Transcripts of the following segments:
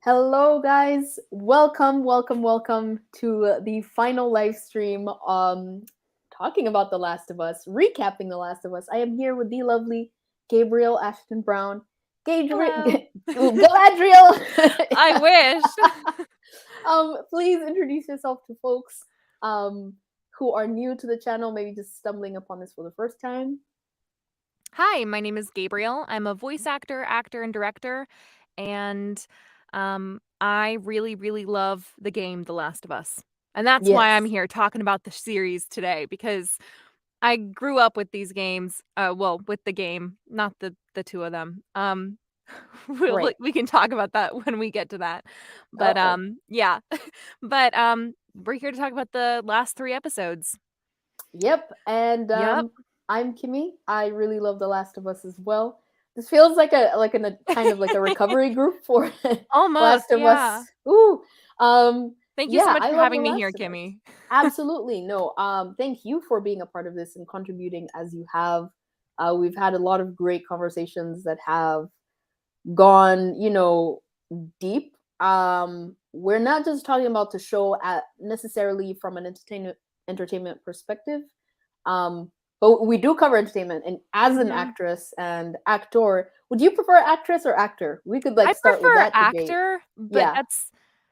Hello, guys. Welcome to the final live stream. Talking about The Last of Us, recapping The Last of Us. I am here with the lovely Gabriel Ashton Brown. Hello. Galadriel. I wish. Please introduce yourself to folks who are new to the channel, maybe just stumbling upon this for the first time. Hi, my name is Gabriel. I'm a voice actor, and director, and I really, really love the game The Last of Us. And that's why I'm Yes. here talking about the series today, because I grew up with these games. With the game, not the two of them. Right. We can talk about that when we get to that. But Uh-oh. yeah. But we're here to talk about the last 3 episodes. Yep, and Yep. I'm Kimmy. I really love The Last of Us as well. This feels like a kind of like a recovery group for Almost, Last of Us. yeah. Ooh, Thank you so yeah, much I for love The having me here, Last of Us. Kimmy. Absolutely, no. Thank you for being a part of this and contributing as you have. We've had a lot of great conversations that have gone, deep. We're not just talking about the show at necessarily from an entertainment perspective, but we do cover entertainment. And as an Mhm. actress and actor, would you prefer actress or actor? We could I like start with prefer that debate. actor, but Yeah.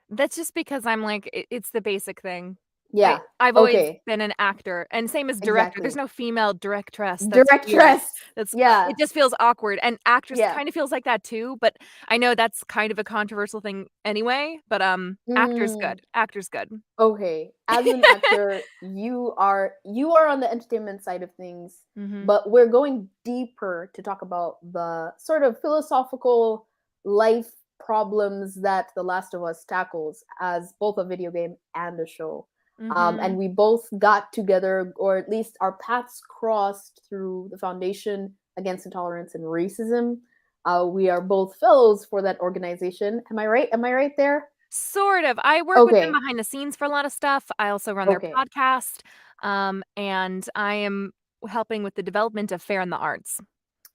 that's just because I'm like it's the basic thing. Yeah. I've always Okay. been an actor, and same as director. There's Exactly. no female directress. That's weird. Directress. That's Yeah. It just feels awkward, and actress Yeah. kind of feels like that too, but I know that's kind of a controversial thing anyway, but actor's Mm. good. Actor's good. Okay, as an actor, you are on the entertainment side of things, Mhm. but we're going deeper to talk about the sort of philosophical life problems that The Last of Us tackles as both a video game and a show. And Mhm. we both got together, or at least our paths crossed through the Foundation Against Intolerance and Racism. We are both fellows for that organization. Am I right? Am I right there? Sort of. I work with them Okay. behind the scenes for a lot of stuff. I also run their Okay. podcast, and I am helping with the development of Fair in the Arts.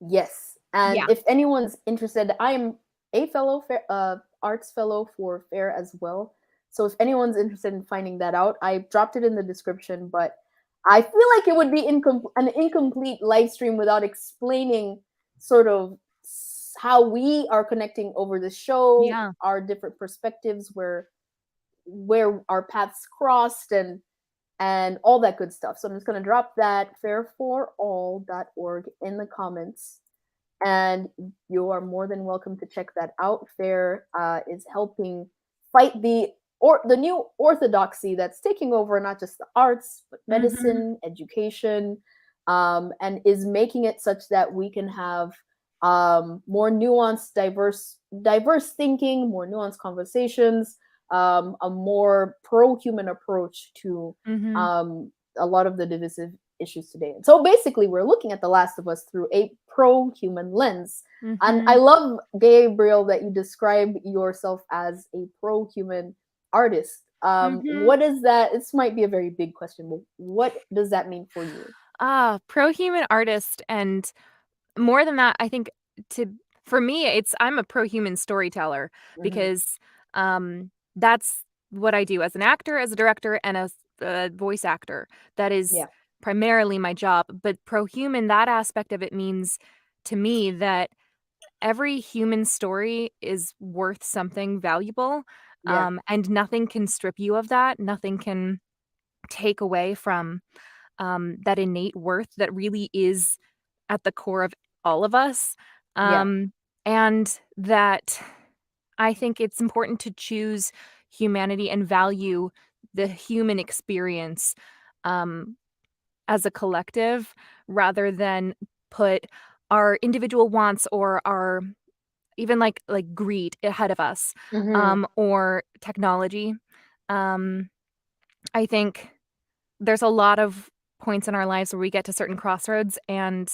Yes. And Yeah. if anyone's interested, I am a arts fellow for FAIR as well. So if anyone's interested in finding that out, I dropped it in the description. But I feel like it would be an incomplete live stream without explaining sort of how we are connecting over the show, Yeah. our different perspectives, where our paths crossed, and all that good stuff. So I'm just going to drop that fairforall.org in the comments. And you are more than welcome to check that out. Fair is helping fight the new orthodoxy that's taking over not just the arts, but Mhm. medicine, education, and is making it such that we can have more nuanced, diverse thinking, more nuanced conversations, a more pro-human approach to Mhm. a lot of the divisive issues today. So basically, we're looking at The Last of Us through a pro-human lens. And I Mhm. love, Gabriel, that you describe yourself as a pro-human artist. Mhm. What is that? This might be a very big question, but what does that mean for you? Pro-human artist, and more than that, I think to for me, I'm a pro-human storyteller Hmm. because that's what I do as an actor, as a director, and as a voice actor. That is Yeah. primarily my job. But pro-human, that aspect of it means to me that every human story is worth something valuable, Yeah. and nothing can strip you of that. Nothing can take away from that innate worth that really is at the core of all of us. Yeah. Um, and that I think it's important to choose humanity and value the human experience um, as a collective rather than put our individual wants or our even like greed ahead of us, Hmm. or technology. Um, I think there's a lot of points in our lives where we get to certain crossroads, and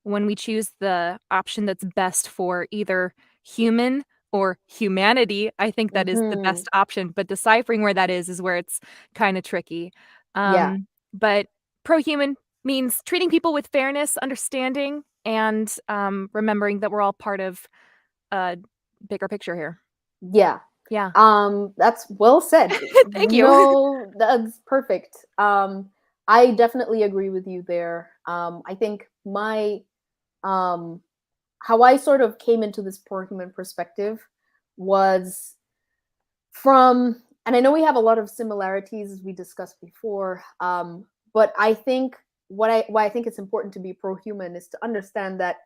when we choose the option that's best for either human or humanity, I think that is the Hmm. best option, but deciphering where that is where it's kinda tricky. Yeah. But pro-human means treating people with fairness, understanding, and, remembering that we're all part of a bigger picture here. Yeah. Yeah. That's well said. Thank you. No, that's perfect. I definitely agree with you there. I think my how I sort of came into this poor human perspective was from, and I know we have a lot of similarities as we discussed before, but I think why I think it's important to be pro-human is to understand that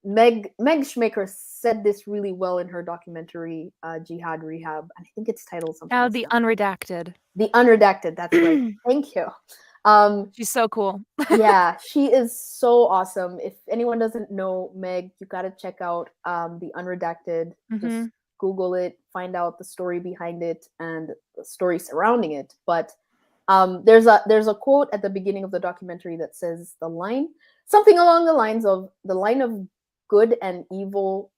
Meg Schmaker said this really well in her documentary Jihad Rehab. I think it's titled something Now else the now. unredacted. The Unredacted. That's right. Thank you. She's so cool. Yeah, she is so awesome. If anyone doesn't know Meg, you got to check out The Unredacted. Just Mhm. Google it, find out the story behind it and the story surrounding it. But there's a quote at the beginning of the documentary that says something along the lines of the line of good and evil.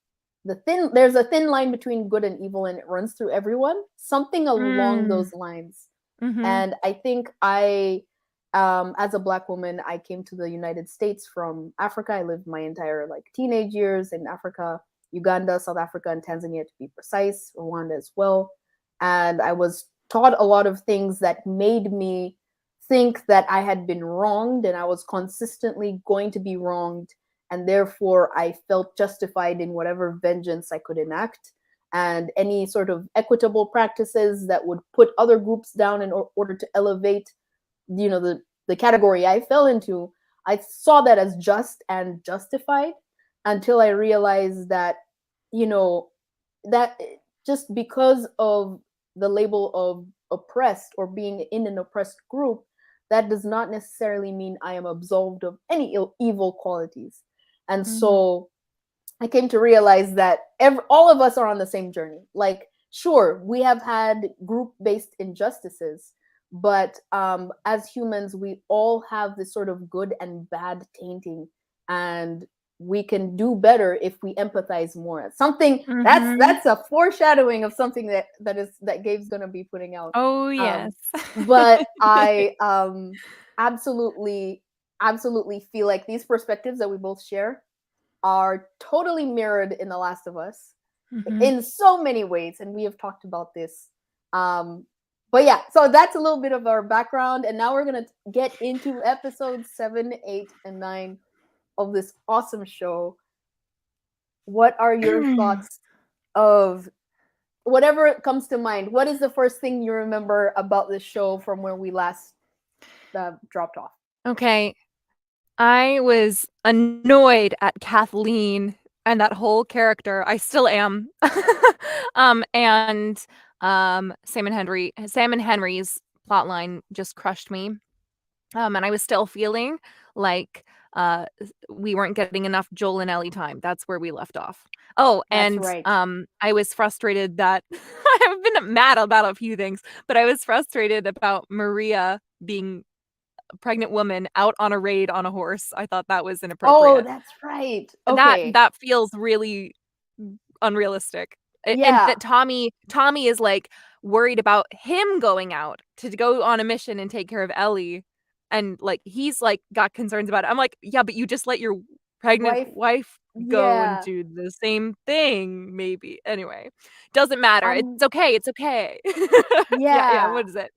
There's a thin line between good and evil, and it runs through everyone. Something along those lines. Mhm. And I think as a Black woman, I came to the United States from Africa. I lived my entire teenage years in Africa, Uganda, South Africa, and Tanzania to be precise, Rwanda as well. And I was taught a lot of things that made me think that I had been wronged and I was consistently going to be wronged. And therefore, I felt justified in whatever vengeance I could enact and any sort of equitable practices that would put other groups down in order to elevate the category I fell into. I saw that as just and justified until I realized that that just because of the label of oppressed or being in an oppressed group, that does not necessarily mean I am absolved of any evil qualities. And Mhm. so I came to realize that all of us are on the same journey. Sure, we have had group-based injustices, but as humans, we all have this sort of good and bad tainting, and we can do better if we empathize more. Something Mhm. that's a foreshadowing of something that Gabe's gonna be putting out. Oh, yes. But I absolutely, absolutely feel like these perspectives that we both share are totally mirrored in The Last of Us Mhm. in so many ways, and we have talked about this. But yeah, so that's a little bit of our background, and now we're gonna get into episodes 7, 8, and 9 of this awesome show. What are your thoughts of whatever comes to mind? What is the first thing you remember about this show from where we last dropped off? Okay. I was annoyed at Kathleen and that whole character. I still am. And Sam and Henry's plotline just crushed me. And I was still feeling like we weren't getting enough Joel and Ellie time. That's where we left off. Oh, That's and right. I was frustrated that I've been mad about a few things, but I was frustrated about Maria being pregnant woman out on a raid on a horse. I thought that was Oh, inappropriate. that's right. That Okay. that feels really unrealistic. And Yeah. that Tommy is like worried about him going out to go on a mission and take care of Ellie. And like he's like got concerns about it. I'm like, yeah, but you just let your pregnant Wife. wife go and Yeah. do the same thing, maybe. Anyway, doesn't matter. Um, It's okay. It's okay. Yeah, yeah. what is it?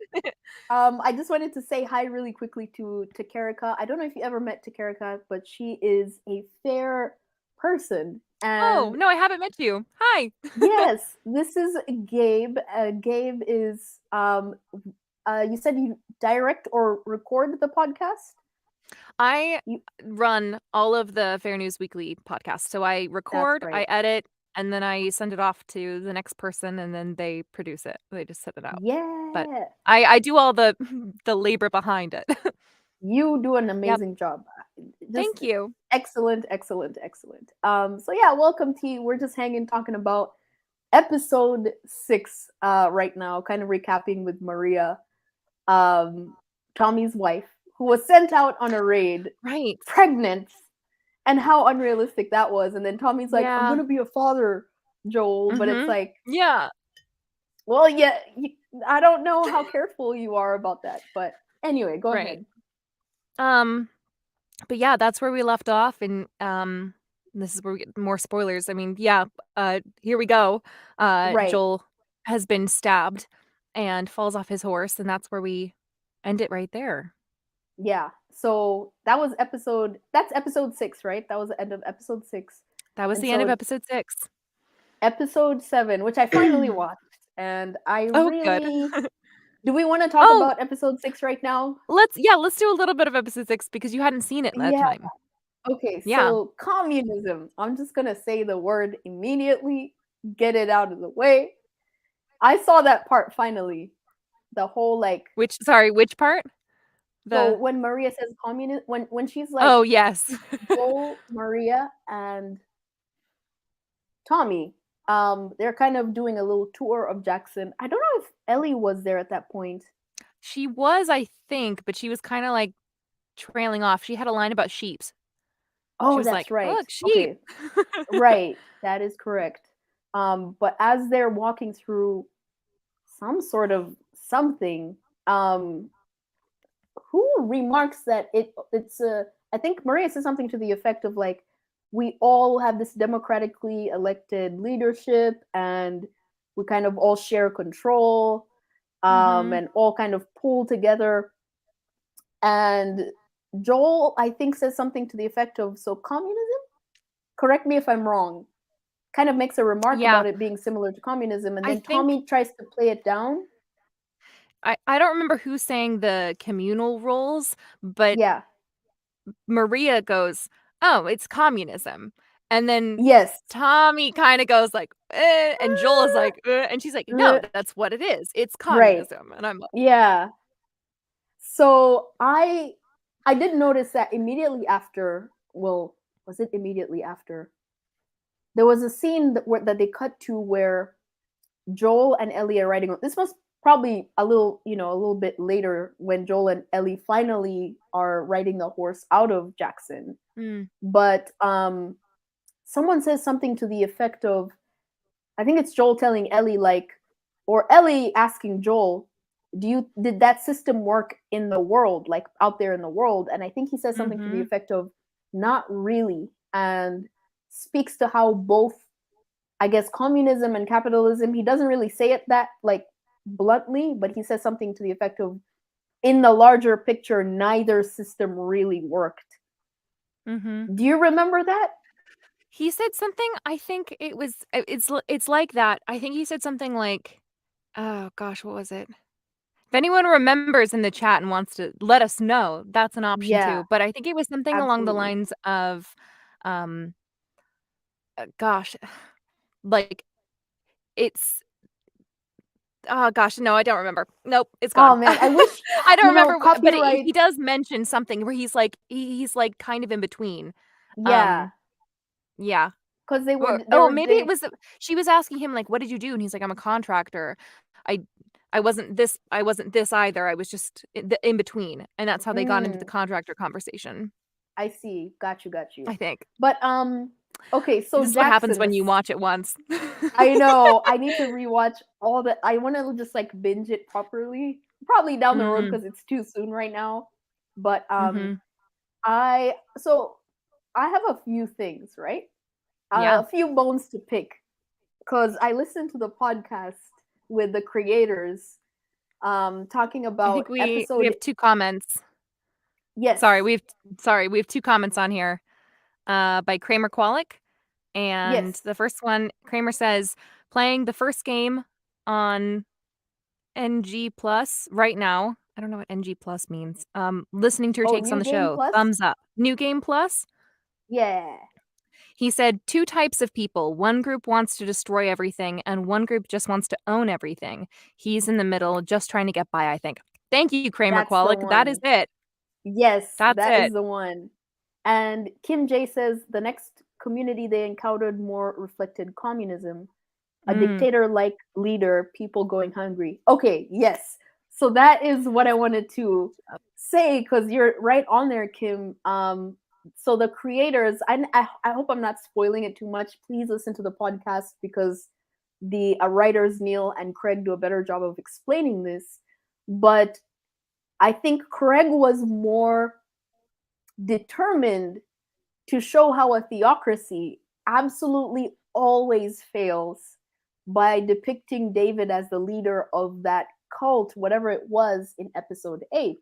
I just wanted to say hi really quickly to Karika. I don't know if you ever met Karika, but she is a fair person. Oh, And no, I haven't met you. Hi. yes, this is Gabe. Gabe is you said you direct or record the podcast? I You run all of the Fair News Weekly podcasts. So I That's record, I right. edit, and then I send it off to the next person and then they produce it. They just send it out. But Yeah. I do all the the labor behind it. You do an Yep. amazing job. Just Thank you. excellent, excellent, excellent. So yeah, welcome T. We're just hanging talking about episode 6 right now, kind of recapping with Maria, um, Tommy's wife, who was sent out on a raid Right. pregnant, and how unrealistic that was. And then Tommy's like, I'm Yeah. gonna be a father, Joel, but it's Mhm. like, Yeah. well, yeah, I don't know how careful you are about that, but anyway, go Right. ahead. Um but yeah, that's where we left off and this is where we get more spoilers. I mean, yeah, here we go. Right. Joel has been stabbed and falls off his horse, and that's where we end it right there. Yeah. So that's episode 6, right? That was the end of episode 6. That was And the end of so episode 6. episode 7, which I finally watched, and I Oh, good. really do we want to talk Oh, about episode 6 right now? let's do a little bit of episode 6 because you hadn't seen it that Yeah. time. Okay, Yeah. so communism. I'm just gonna say the word immediately, get it out of the way. I saw that part finally. The whole like Which part? so The when Maria says communist when she's like Oh, yes. Joel, Maria, and Tommy, they're kind of doing a little tour of Jackson. I don't know if Ellie was there at that point. She was, I think, but she was kinda, like, trailing off. She had a line about sheeps. She Oh, was that's like, right. "Look, sheep." Okay. Right. That is correct. But as they're walking through some sort of something, who remarks that it's a I think Maria says something to the effect of like we all have this democratically elected leadership and we kind of all share control Mhm. and all kind of pull together. And Joel, I think, says something to the effect of, so communism? Correct me if I'm wrong. Kind of makes a remark Yeah. about it being similar to communism. And I then think Tommy tries to play it down. I don't remember who's saying the communal roles, but Yeah. Maria goes, "Oh, it's communism." And then Yes. Tommy kinda goes like, "Eh," and Joel is like, and she's like, "No, Uh, that's what it is. It's right. communism." And I'm like, Yeah. So I did notice that immediately after, well, was it immediately after? There was a scene that they cut to where Joel and Ellie are riding. This was probably a little, a little bit later when Joel and Ellie finally are riding the horse out of Jackson. "Mm, But someone says something to the effect of, I think it's Joel telling Ellie like, or Ellie asking Joel, did that system work in the world, like out there in the world? And I think he says something to the mhm, effect of, not really, and speaks to how both, I guess, communism and capitalism, he doesn't really say it that like bluntly, but he says something to the effect of, in the larger picture, neither system really worked. mhm." Do you remember that? He said something, I think it was it's like that. I think he said something like, oh gosh, what was it? If anyone remembers in the chat and wants to let us know, that's an option Yeah, too, but I think it was something along the absolutely. lines of, um, gosh, like, it's oh gosh, no, I don't remember. Nope, it's Oh gone. man, I wish, I don't remember, but copyright. he does mention something where he's like he's, like, kind of in between. Yeah, Um, yeah. because Or they oh, were maybe it they was she was asking him, like, "What did you do?" And he's like, "I'm a contractor. I I wasn't this either. I was just in between." And that's how they got into the mm, contractor conversation, I see. Got you. I think. But okay, so This is what happens Jackson, when you watch it once. I know I need to rewatch all the. I want to just like binge it properly. Probably down the road Mm, because it's too soon right now. But mhm. I so I have a few things, right? Yeah. A few bones to pick because I listened to the podcast with the creators talking I think about we episode. have 2 comments. Yes, Sorry, we have 2 comments on here, by Kramer Kwolek. And yes. the first one, Kramer says, "Playing the first game on NG Plus right now." I don't know what NG Plus means. Listening to your Oh, takes on new the game show. plus. Thumbs up. New Game Plus? Yeah, He said, "2 types of people. One group wants to destroy everything, and one group just wants to own everything. He's in the middle, just trying to get by, I think." Thank you, Kramer that's the Kwolek. That is one. it. Yes, That's that is it. the one. And Kim J says the next community they encountered more reflected communism, a Mm. dictator like leader, people going hungry. Okay, yes. So that is what I wanted to say because you're right on there, Kim. So the creators, I hope I'm not spoiling it too much. Please listen to the podcast because the writers, Neil and Craig, do a better job of explaining this. But I think Craig was more determined to show how a theocracy absolutely always fails by depicting David as the leader of that cult, whatever it was, in episode 8.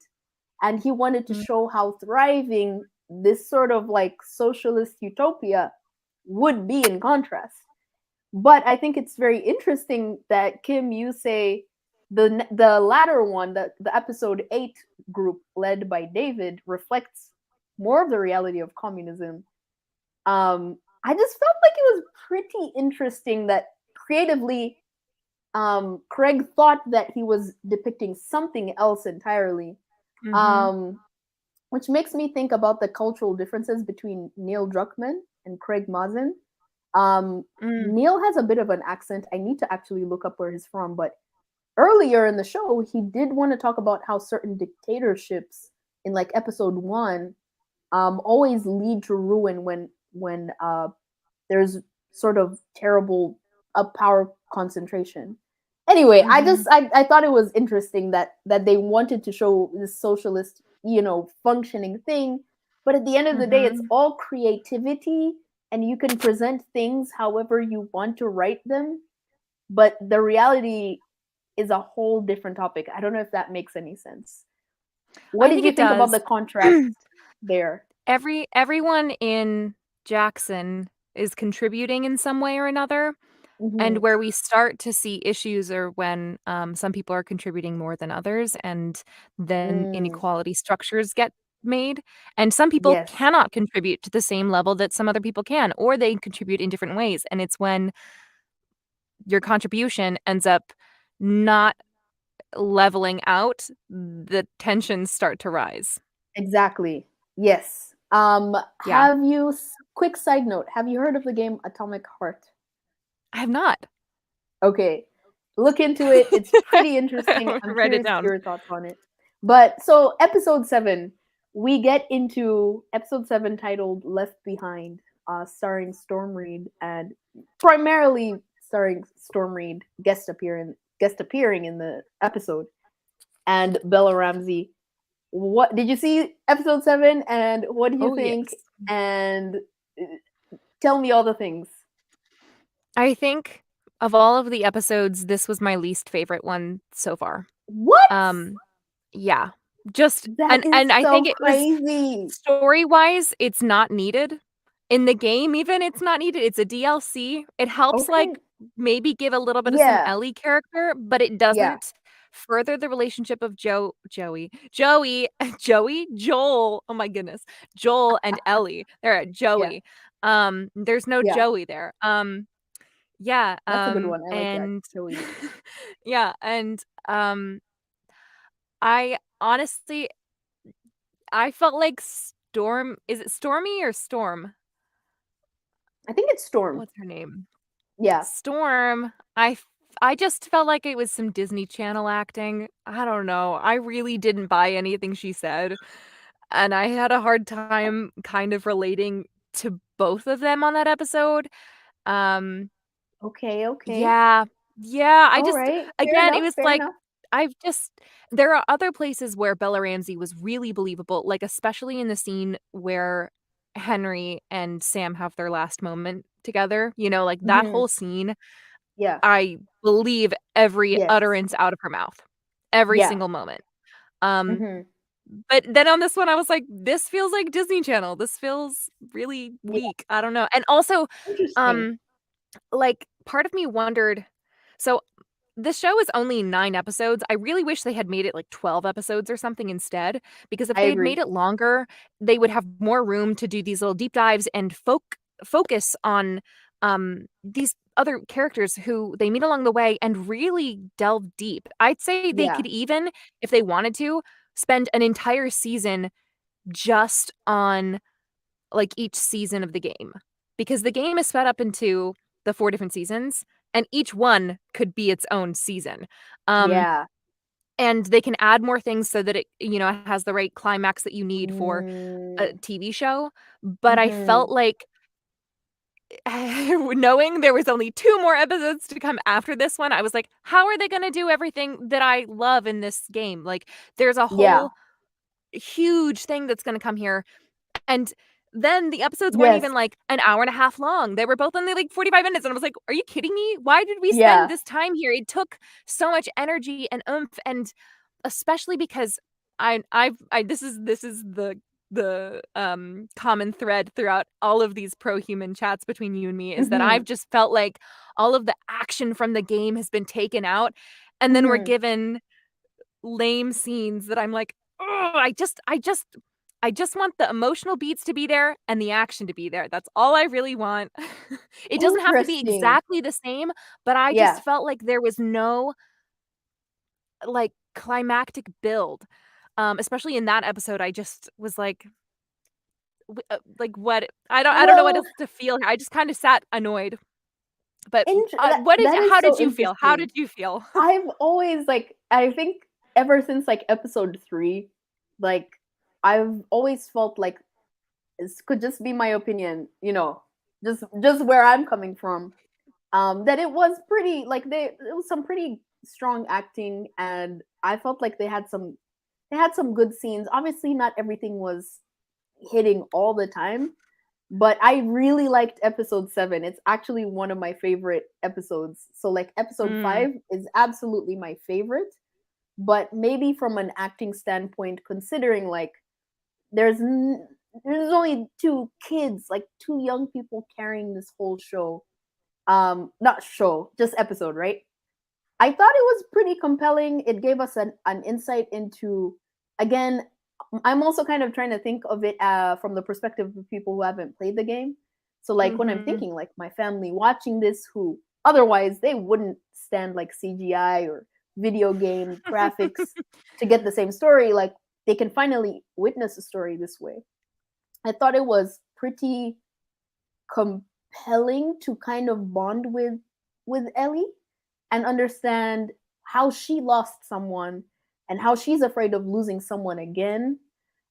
And he wanted to show how thriving this sort of like socialist utopia would be in contrast. But I think it's very interesting that, Kim, you say the latter one, the episode 8 group led by David, reflects more of the reality of communism. I just felt like it was pretty interesting that creatively, Craig thought that he was depicting something else entirely. Which makes me think about the cultural differences between Neil Druckmann and Craig Mazin. Neil has a bit of an accent. I need to actually look up where he's from, but earlier in the show, he did want to talk about how certain dictatorships in like episode 1 always lead to ruin when there's sort of terrible power concentration. Anyway, I thought it was interesting that they wanted to show this socialist, functioning thing, but at the end of the day, it's all creativity, and you can present things however you want to write them, but the reality is a whole different topic. I don't know if that makes any sense. What did you think about the contrast there? Everyone in Jackson is contributing in some way or another. And where we start to see issues are when some people are contributing more than others, and then inequality structures get made. And some people cannot contribute to the same level that some other people can, or they contribute in different ways. And it's when your contribution ends up not leveling out, the tensions start to rise. Exactly. Yes. Quick side note, have you heard of the game Atomic Heart? I have not. Okay. Look into it. It's pretty interesting. I'm curious to hear your thoughts on it. But so episode 7, we get into episode 7 titled Left Behind, starring Storm Reed, and primarily starring Storm Reed guest appearing in the episode, and Bella Ramsey. What did you see episode 7, and what do you think? Yes. And tell me all the things. I think of all of the episodes, this was my least favorite one so far. What? Yeah. Just that and I think crazy. It was story-wise, it's not needed. In the game, even, it's not needed. It's a DLC. It helps like maybe give a little bit of some Ellie character, but it doesn't further the relationship of Joel. Oh my goodness. Joel and Ellie. They're at Joey. There's no Joey there. Yeah. That's a good one. I like that. Joey. Yeah, and I honestly, I felt like Storm. Is it Stormy or Storm? I think it's Storm. What's her name? Yeah. Storm. I just felt like it was some Disney Channel acting. I don't know. I really didn't buy anything she said. And I had a hard time kind of relating to both of them on that episode. Okay. Yeah. I just, right. again, it was like, there are other places where Bella Ramsey was really believable, like especially in the scene where Henry and Sam have their last moment together, like that whole scene. Yeah. I believe every utterance out of her mouth, every single moment. But then on this one, I was like, this feels like Disney Channel. This feels really weak. I don't know. And also, like part of me wondered, so the show is only 9 episodes. I really wish they had made it like 12 episodes or something instead, because if they had made it longer, they would have more room to do these little deep dives and focus on these other characters who they meet along the way and really delve deep. I'd say they could even, if they wanted to, spend an entire season just on like each season of the game, because the game is split up into the 4 different seasons, and each one could be its own season. And they can add more things so that it, has the right climax that you need for a TV show. But I felt like, knowing there was only 2 more episodes to come after this one, I was like, how are they going to do everything that I love in this game? Like, there's a whole huge thing that's going to come here. And then the episodes weren't Yes. even like an hour and a half long. They were both only like 45 minutes. And I was like, are you kidding me? Why did we spend Yeah. this time here? It took so much energy and oomph, and especially because this is the common thread throughout all of these pro-human chats between you and me is that Mhm. I've just felt like all of the action from the game has been taken out, and then we're Mhm. given lame scenes that I'm like, oh, I just want the emotional beats to be there and the action to be there. That's all I really want. It doesn't have to be Interesting. exactly the same, but I Yeah. just felt like there was no like climactic build. Especially in that episode, I just was like what I don't know what Well, else to feel. I just kind of sat annoyed. But that what did that is how did so you feel? How interesting. did you feel? I've always like I think ever since like episode 3, like I've always felt like this could just be my opinion, just where I'm coming from. That it was pretty like it was some pretty strong acting, and I felt like they had some good scenes. Obviously not everything was hitting all the time, but I really liked episode 7. It's actually one of my favorite episodes. So like episode Mm. 5 is absolutely my favorite, but maybe from an acting standpoint, considering like there's there's only two kids, like two young people carrying this whole show. Not show, just episode, right? I thought it was pretty compelling. It gave us an insight into, again, I'm also kind of trying to think of it from the perspective of people who haven't played the game. So, like, when I'm Mhm. thinking, like, my family watching this who otherwise they wouldn't stand like CGI or video game graphics to get the same story, like, they can finally witness a story this way. I thought it was pretty compelling to kind of bond with Ellie and understand how she lost someone and how she's afraid of losing someone again.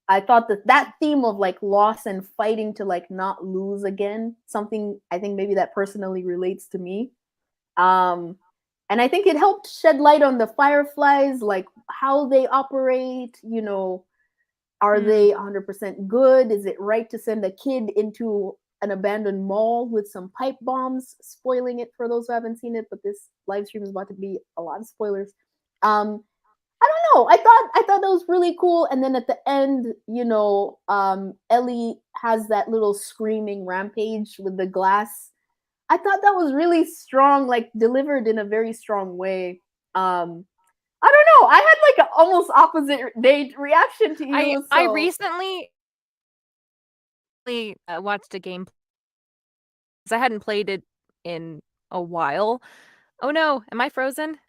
I thought that theme of like loss and fighting to like not lose again, something I think maybe that personally relates to me. Um and I think it helped shed light on the fireflies, like how they operate, are Mm. they 100% good? Is it right to send a kid into an abandoned mall with some pipe bombs? Spoiling it for those who haven't seen it, but this live stream is about to be a lot of spoilers. I don't know. I thought that was really cool. And then at the end, Ellie has that little screaming rampage with the glass. I thought that was really strong, like delivered in a very strong way. I don't know. I had like an almost opposite day reaction to you. I So recently watched a game 'cause I hadn't played it in a while. Oh no, am I frozen?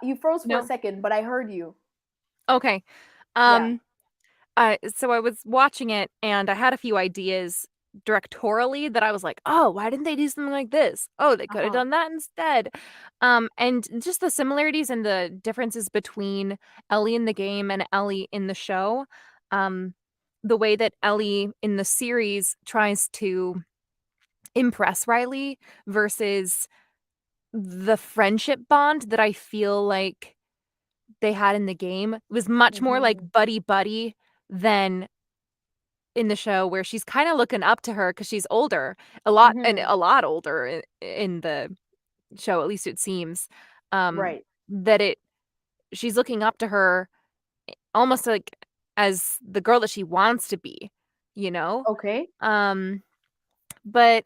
you froze for a No? second, but I heard you. Okay. Yeah. Um, so I was watching it and I had a few ideas directorially that I was like, "Oh, why didn't they do something like this? Oh, they Uh could have huh. done that instead." And just the similarities and the differences between Ellie in the game and Ellie in the show. Um, the way that Ellie in the series tries to impress Riley versus the friendship bond that I feel like they had in the game was much more like Mhm. buddy buddy than in the show where she's kinda looking up to her because she's older, Mhm. a lot older in the show, at least it seems, Right. that it she's looking up to her almost like as the girl that she wants to be, you know? Okay. Um, but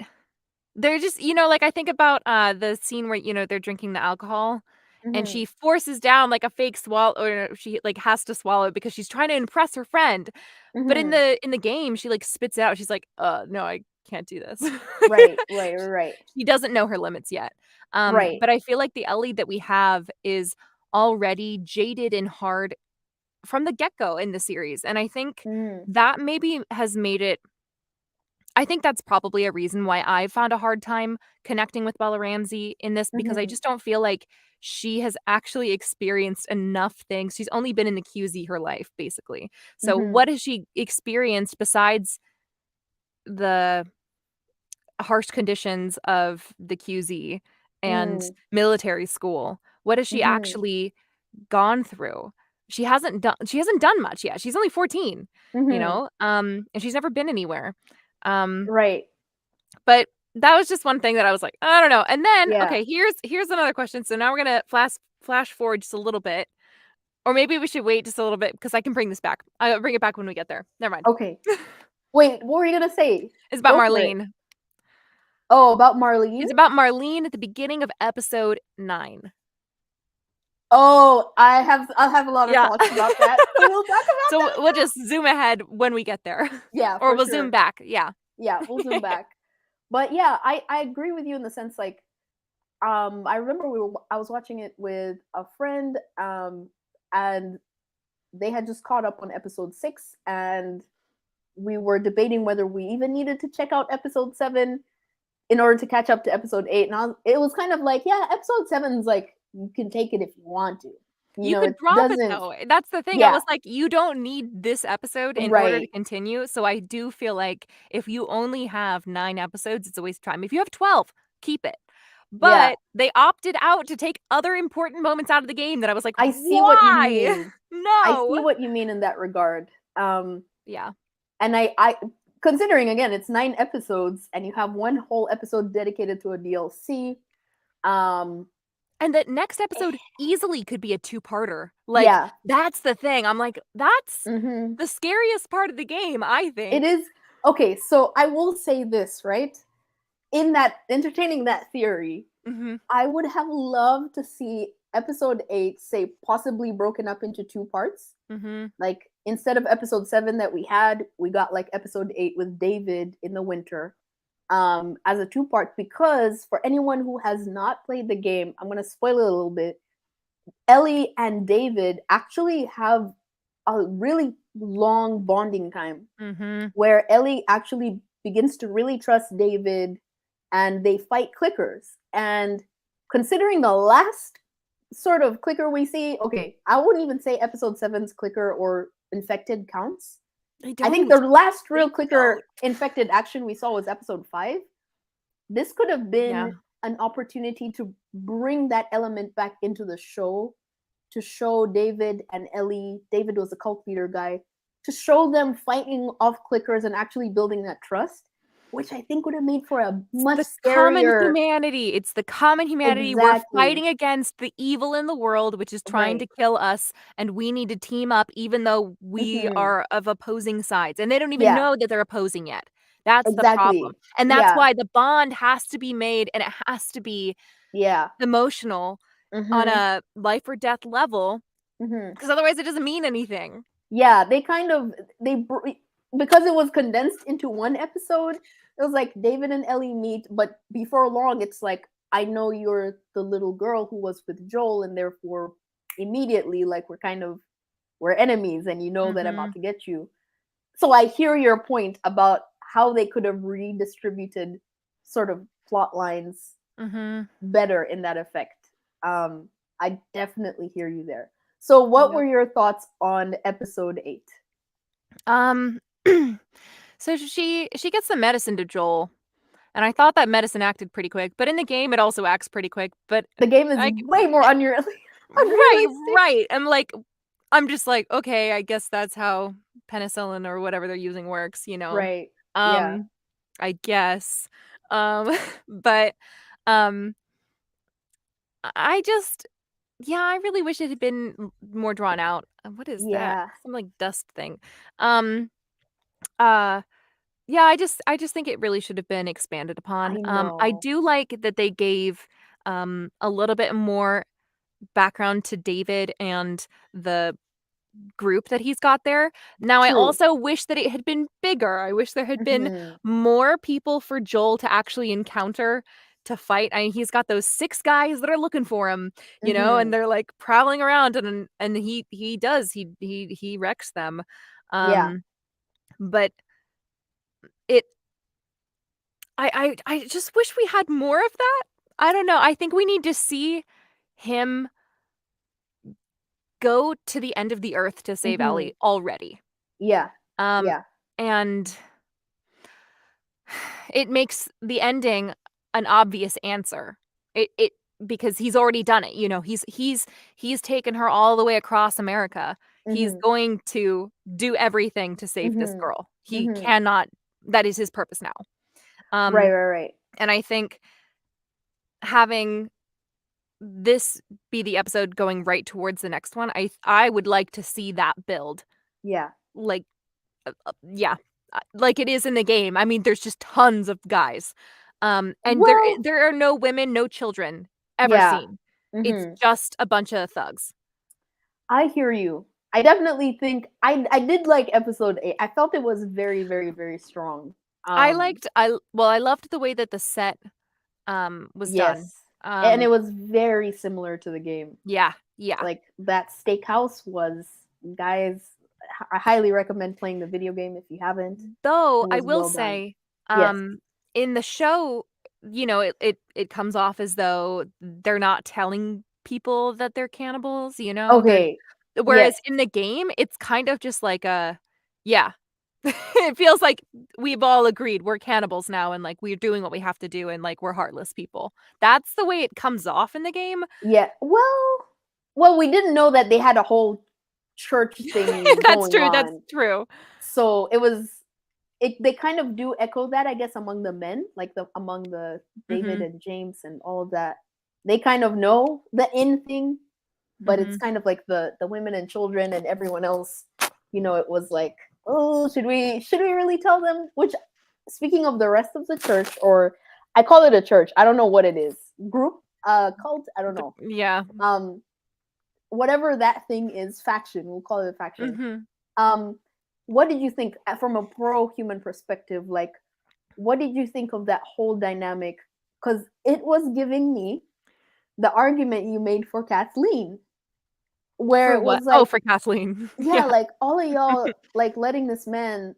they're just like, I think about, the scene where, they're drinking the alcohol, and Mhm. she forces down, like, a fake swallow or she, like, has to swallow it because she's trying to impress her friend, but in Mhm. the game, she, like, spits it out, she's like, no, I can't do this." Right. Right. Right. She doesn't know her limits yet, Right. but I feel like the Ellie that we have is already jaded and hard from the get-go in the series, and I think Mm. that maybe has made it I think that's probably a reason why I found a hard time connecting with Bella Ramsey in this because I Mhm. just don't feel like she has actually experienced enough things. She's only been in the QZ her life, basically. So Mhm. what has she experienced besides the harsh conditions of the QZ and Mm. military school? What has she Mhm. actually gone through? She hasn't done much yet. She's only 14, Mhm. and she's never been anywhere. Right. But that was just one thing that I was like, I don't know. And then, Yeah. okay, here's another question. So now we're gonna flash forward just a little bit, or maybe we should wait just a little bit because I can bring this back. I'll bring it back when we get there. Never mind. Okay. Wait, what were you gonna say? It's about Go for it. Marlene. Oh, about Marlene? It's about Marlene at the beginning of episode 9. Oh, I'll have a lot of Yeah. thoughts about that. So we'll talk about So that. we'll just zoom ahead when we get there. Yeah, Or for we'll sure. zoom back. Yeah. Yeah, we'll zoom back. But yeah, I agree with you in the sense like I remember I was watching it with a friend and they had just caught up on episode 6 and we were debating whether we even needed to check out episode 7 in order to catch up to episode 8 and it was kind of like, yeah, episode 7's like you can take it if you want to. You know, could it drop it doesn't though. That's the thing. I Yeah. was like, you don't need this episode in order to Right. continue. So I do feel like if you only have 9 episodes, it's a waste of time. If you have 12, keep it. But Yeah. they opted out to take other important moments out of the game that I was like, I see what you why? mean. No. I see what you mean in that regard. Yeah. And I considering again it's 9 episodes and you have one whole episode dedicated to a DLC. And that next episode easily could be a 2-parter. Like, Yeah. that's the thing. I'm like, that's Mhm. the scariest part of the game, I think. It is. Okay, so I will say this, right? In that entertaining that theory, Mhm. I would have loved to see episode 8 say possibly broken up into 2 parts. Mhm. Like instead of episode 7 that we got like episode 8 with David in the winter as a 2-part, because for anyone who has not played the game, I'm going to spoil it a little bit. Ellie and David actually have a really long bonding time Mhm. where Ellie actually begins to really trust David and they fight clickers. And considering the last sort of clicker we see, okay, I wouldn't even say episode 7's clicker or infected counts. I think the last real clicker infected action we saw was episode 5. This could have been an opportunity to bring that element back into the show, to show David and Ellie. David was a cult leader guy. To show them fighting off clickers and actually building that trust, which I think would have made for a much common scarier. humanity. It's the common humanity. Exactly. We're fighting against the evil in the world, which is trying to kill us, and we need to team up even though we are of opposing sides. And they don't even know that they're opposing yet. That's the problem. And that's why the bond has to be made and it has to be emotional on a life or death level, because otherwise it doesn't mean anything. Yeah, they kind of because it was condensed into one episode. It was like David and Ellie meet, but before long, it's like, I know you're the little girl who was with Joel, and therefore, immediately, like we're enemies, and you know that I'm out to get you. So I hear your point about how they could have redistributed sort of plot lines better in that effect. I definitely hear you there. So what were your thoughts on episode 8? So she gets the medicine to Joel, and I thought that medicine acted pretty quick, but in the game it also acts pretty quick. But the game is way more unrealistic. Right. I'm just like, okay, I guess that's how penicillin or whatever they're using works, you know. Right. Yeah. I guess. But I just I really wish it had been more drawn out. What is that? Some like dust thing. Yeah, I just think it really should have been expanded upon. I do like that they gave a little bit more background to David and the group that he's got there. Now, I also wish that it had been bigger. I wish there had been more people for Joel to actually encounter to fight. I mean, he's got those 6 guys that are looking for him, you know, and they're like prowling around, and he wrecks them. But I just wish we had more of that. I don't know. I think we need to see him go to the end of the earth to save Ellie already. And it makes the ending an obvious answer. It because he's already done it, you know. He's taken her all the way across America. He's going to do everything to save this girl. He cannot that is his purpose now. Right. And I think having this be the episode going right towards the next one, I would like to see that build. Yeah. Like, yeah, like it is in the game. I mean, there's just tons of guys. And Well, there are no women, no children ever yeah. seen. It's Hmm. just a bunch of thugs. I hear you. I definitely think I did like episode 8. I felt it was very, very, very strong. I loved the way that the set was done. Yes. And it was very similar to the game. Yeah. Like that steakhouse was, guys, I highly recommend playing the video game if you haven't. Though It I was will well done. say, Yes. in the show, it comes off as though they're not telling people that they're cannibals, Okay. whereas Yes. in the game, it's kind of just like yeah. It feels like we've all agreed we're cannibals now and like we're doing what we have to do and like we're heartless people. That's the way it comes off in the game. Yeah. Well, we didn't know that they had a whole church thingy That's going true. That's on. true. So they kind of do echo that, I guess, among the men, like among the David Mhm. and James and all of that. They kind of know the in thing, but it's Mhm. kind of like the women and children and everyone else, it was like, oh, should we really tell them? Which, speaking of the rest of the church, or I call it a church, I don't know what it is, group, cult, I don't know, Yeah. whatever that thing is, faction, we'll call it a faction. Mhm. What did you think from a pro human perspective? Like, what did you think of that whole dynamic? Because it was giving me the argument you made for Kathleen, where For it what? was Oh, like, for Kathleen. yeah, Yeah. like all of y'all like letting this man,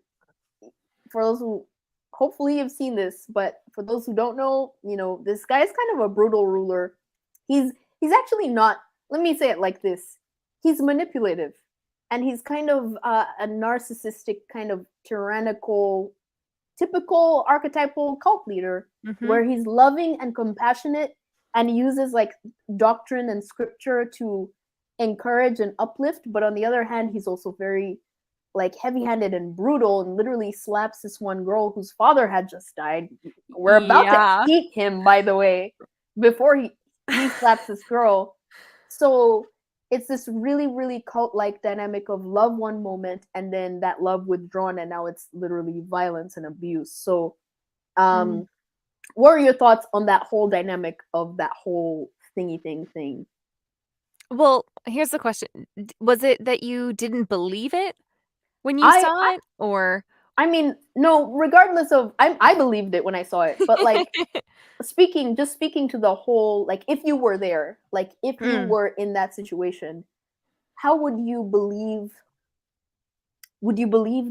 for those who hopefully have seen this, but for those who don't know, this guy is kind of a brutal ruler. He's actually not, let me say it like this. He's manipulative, and he's kind of a narcissistic, kind of tyrannical, typical archetypal cult leader, Mhm. where he's loving and compassionate and uses like doctrine and scripture to encourage and uplift, but on the other hand he's also very like heavy-handed and brutal, and literally slaps this one girl whose father had just died. We're about to Yeah. eat him, by the way, before he slaps this girl. So it's this really, really cult-like dynamic of love one moment and then that love withdrawn, and now it's literally violence and abuse. So Mm. what are your thoughts on that whole dynamic of that whole thingy thing? Well, here's the question. Was it that you didn't believe it when you I, saw I it? Or I mean, no, regardless of, I believed it when I saw it, but like speaking to the whole, like if you were there, like if you Mm. were in that situation, how would you believe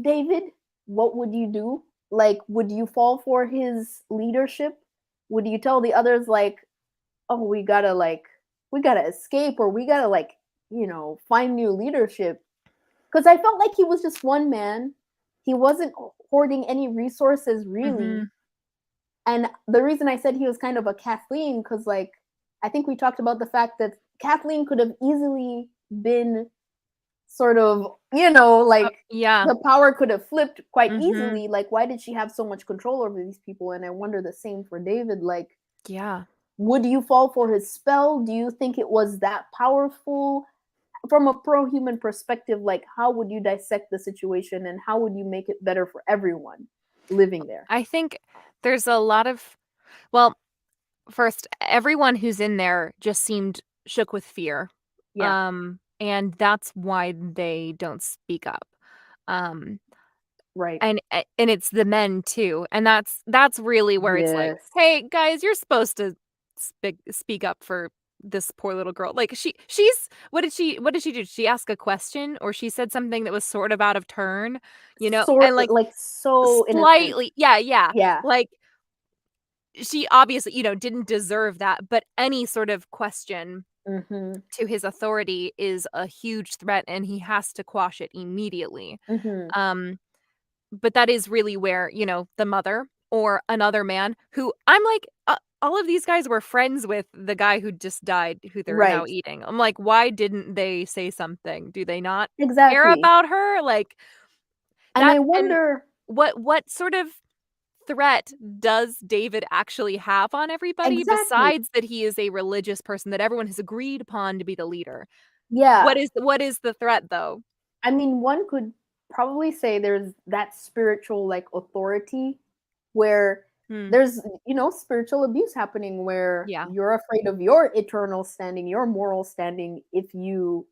David? What would you do? Like, would you fall for his leadership? Would you tell the others like, oh, we gotta escape, or we gotta like, find new leadership? Because I felt like he was just one man. He wasn't hoarding any resources really. Mhm. And the reason I said he was kind of a Kathleen, because like I think we talked about the fact that Kathleen could have easily been sort of, like Yeah. the power could have flipped quite Mhm. easily. Like, why did she have so much control over these people? And I wonder the same for David. Like, Yeah. would you fall for his spell? Do you think it was that powerful? From a pro human perspective, like, how would you dissect the situation and how would you make it better for everyone living there? I think there's a lot of well, first, everyone who's in there just seemed shook with fear. Yeah. And that's why they don't speak up. Um, Right. and it's the men too. And that's really where it's like, Yes. "Hey, guys, you're supposed to speak up for this poor little girl." Like she's what did she do? Did she ask a question or she said something that was sort of out of turn, Sort and like like so innocent. slightly yeah. Yeah. Like she obviously, didn't deserve that, but any sort of question Mhm. to his authority is a huge threat and he has to quash it immediately. Mhm. Um, but that is really where, the mother or another man who I'm like, all of these guys were friends with the guy who just died, who they're now Right. eating. I'm like, why didn't they say something? Do they not care Exactly. about her? Like And that I and wonder, what sort of threat does David actually have on everybody Exactly. besides that he is a religious person that everyone has agreed upon to be the leader? Yeah. What is the threat though? I mean, one could probably say there's that spiritual like authority where Hmm. there's, spiritual abuse happening where Yeah. you're afraid of your eternal standing, your moral standing if you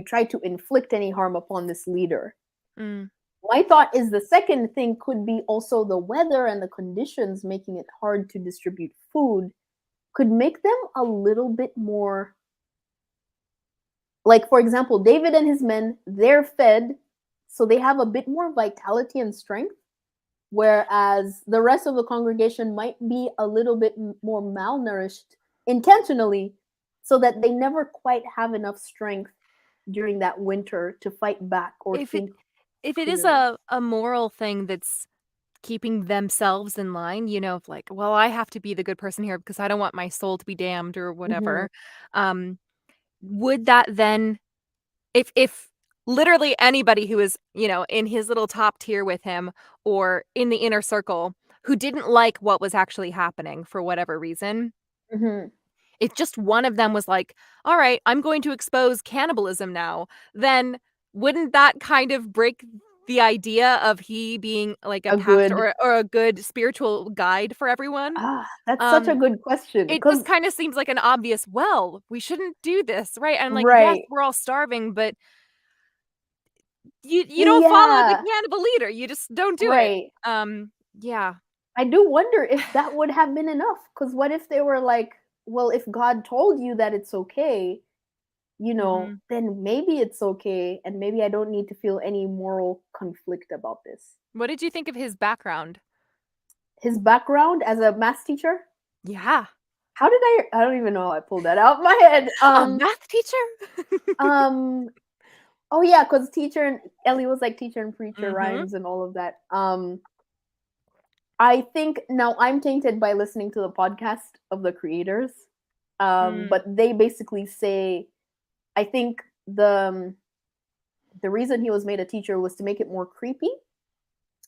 try to inflict any harm upon this leader. Mm. My thought is the second thing could be also the weather and the conditions making it hard to distribute food could make them a little bit more, like, for example, David and his men, they're fed, so they have a bit more vitality and strength, whereas the rest of the congregation might be a little bit more malnourished intentionally, so that they never quite have enough strength during that winter to fight back or If it think if it is clearly. a moral thing that's keeping themselves in line, of like, well, I have to be the good person here because I don't want my soul to be damned or Mhm. whatever. Um, would that then if literally anybody who is, in his little top tier with him or in the inner circle who didn't like what was actually happening for whatever reason, Mhm. if just one of them was like, "All right, I'm going to expose cannibalism now," then wouldn't that kind of break the idea of he being like a A pastor good or a good spiritual guide for everyone? that's such a Um, good question, it because just kinda seems like an obvious, "Well, we shouldn't do this," right? And like, yes, right. we're all starving, but you don't follow the Yeah, cannibal leader, you just don't do it. right. Yeah. I do wonder if that would have been enough. Because what if they were like, "Well, if God told you that it's okay, Mhm. then maybe it's okay, and maybe I don't need to feel any moral conflict about this." What did you think of his background? His background as a math teacher? Yeah. How did I don't even know how I pulled that out of my head. A math teacher? Um, oh yeah, because teacher and Ellie was like teacher and preacher Mhm. rhymes and all of that. I think now I'm tainted by listening to the podcast of the creators. Mm. But they basically say, I think the reason he was made a teacher was to make it more creepy.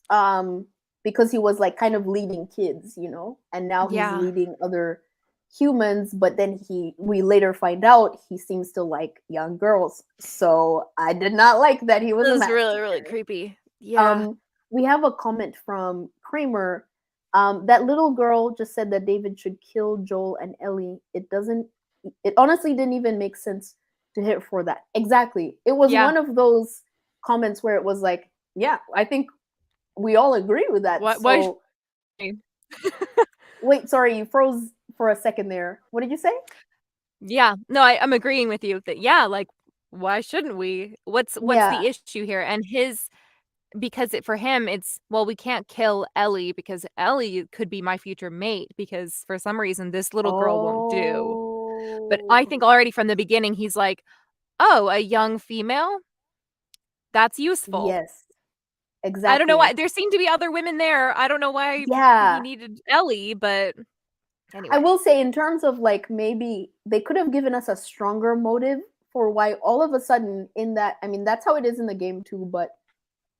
Um, because he was like kind of leading kids, and now he's Yeah. leading other humans. But then we later find out he seems to like young girls. So I did not like that he was It a was math really, really teacher. creepy. Yeah. Um, we have a comment from Kramer. That little girl just said that David should kill Joel and Ellie. It honestly didn't even make sense to hit for that. Exactly. It was Yeah. one of those comments where it was like, yeah, I think we all agree with that. Why sh So, wait, sorry, you froze for a second there. What did you say? Yeah. No, I'm agreeing with you that, yeah, like, why shouldn't we? What's Yeah. the issue here? And his because for him, it's, well, we can't kill Ellie because Ellie could be my future mate because for some reason this little girl won't do. But I Oh, think already from the beginning, he's like, "Oh, a young female? That's useful." yes, I don't know why exactly. there seemed to be other women there. I don't know why he Yeah. needed Ellie, but I anyway. will say, in terms of like, maybe they could have given us a stronger motive for why all of a sudden in that, I mean, that's how it is in the game too, but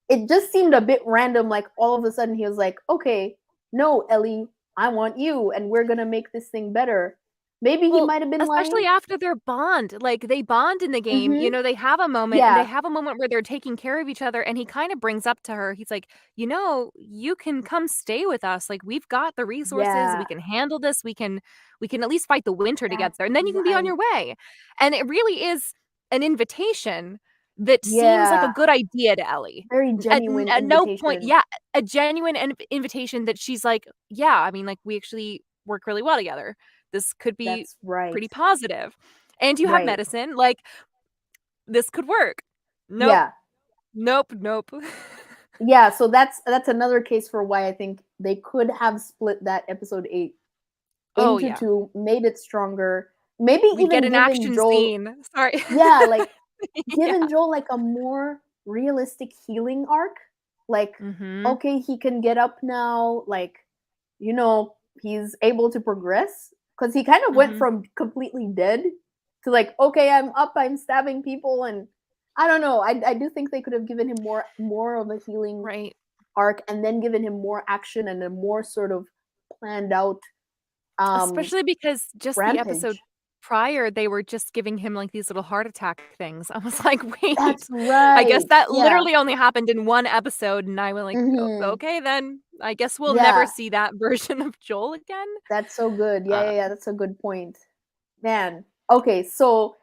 it just seemed a bit random. Like, all of a sudden he was like, okay, no, Ellie, I want you, and we're gonna make this thing better. Maybe he Well, might have been especially lying. after their bond, like, they bond in the game, Mm-hmm. they have a moment, and they Yeah. have a moment where they're taking care of each other, and he kinda brings up to her, he's like, You can come stay with us, like, we've got the resources, Yeah. we can handle this, we can at least fight the winter That's together, and then you can be on right. your way." And it really is an invitation that seems like a Yeah. good idea to Ellie. Very At genuine at no point, invitation. yeah, a genuine invitation that she's like, "Yeah, I mean, like, we actually work really well together. This could be That's right. pretty positive. And you have Right. medicine, like, this could work." Nope. Yeah. Nope, nope. Yeah, so that's another case for why I think they could have split that episode 8 Oh, into yeah. 2, made it stronger, maybe We'd get even an given action Joel, scene. Sorry. yeah, like, given Yeah. Joel, like, a more realistic healing arc. Like, Mhm. okay, he can get up now, like, he's able to progress, because he kind of went Mhm. from completely dead to like, okay, I'm up, I'm stabbing people, and I don't know. I do think they could have given him more of a healing Right. arc and then given him more action and a more sort of planned out Especially because just the episode rampage. prior, they were just giving him, like, these little heart attack things. I was like, That's "Wait." I guess right. that Yeah. literally only happened in 1 episode, and I went like, "O Mhm. okay then. I guess we'll never Yeah. see that version of Joel again." That's so good. Yeah, Uh, yeah, yeah. That's a good point. Man. Okay, so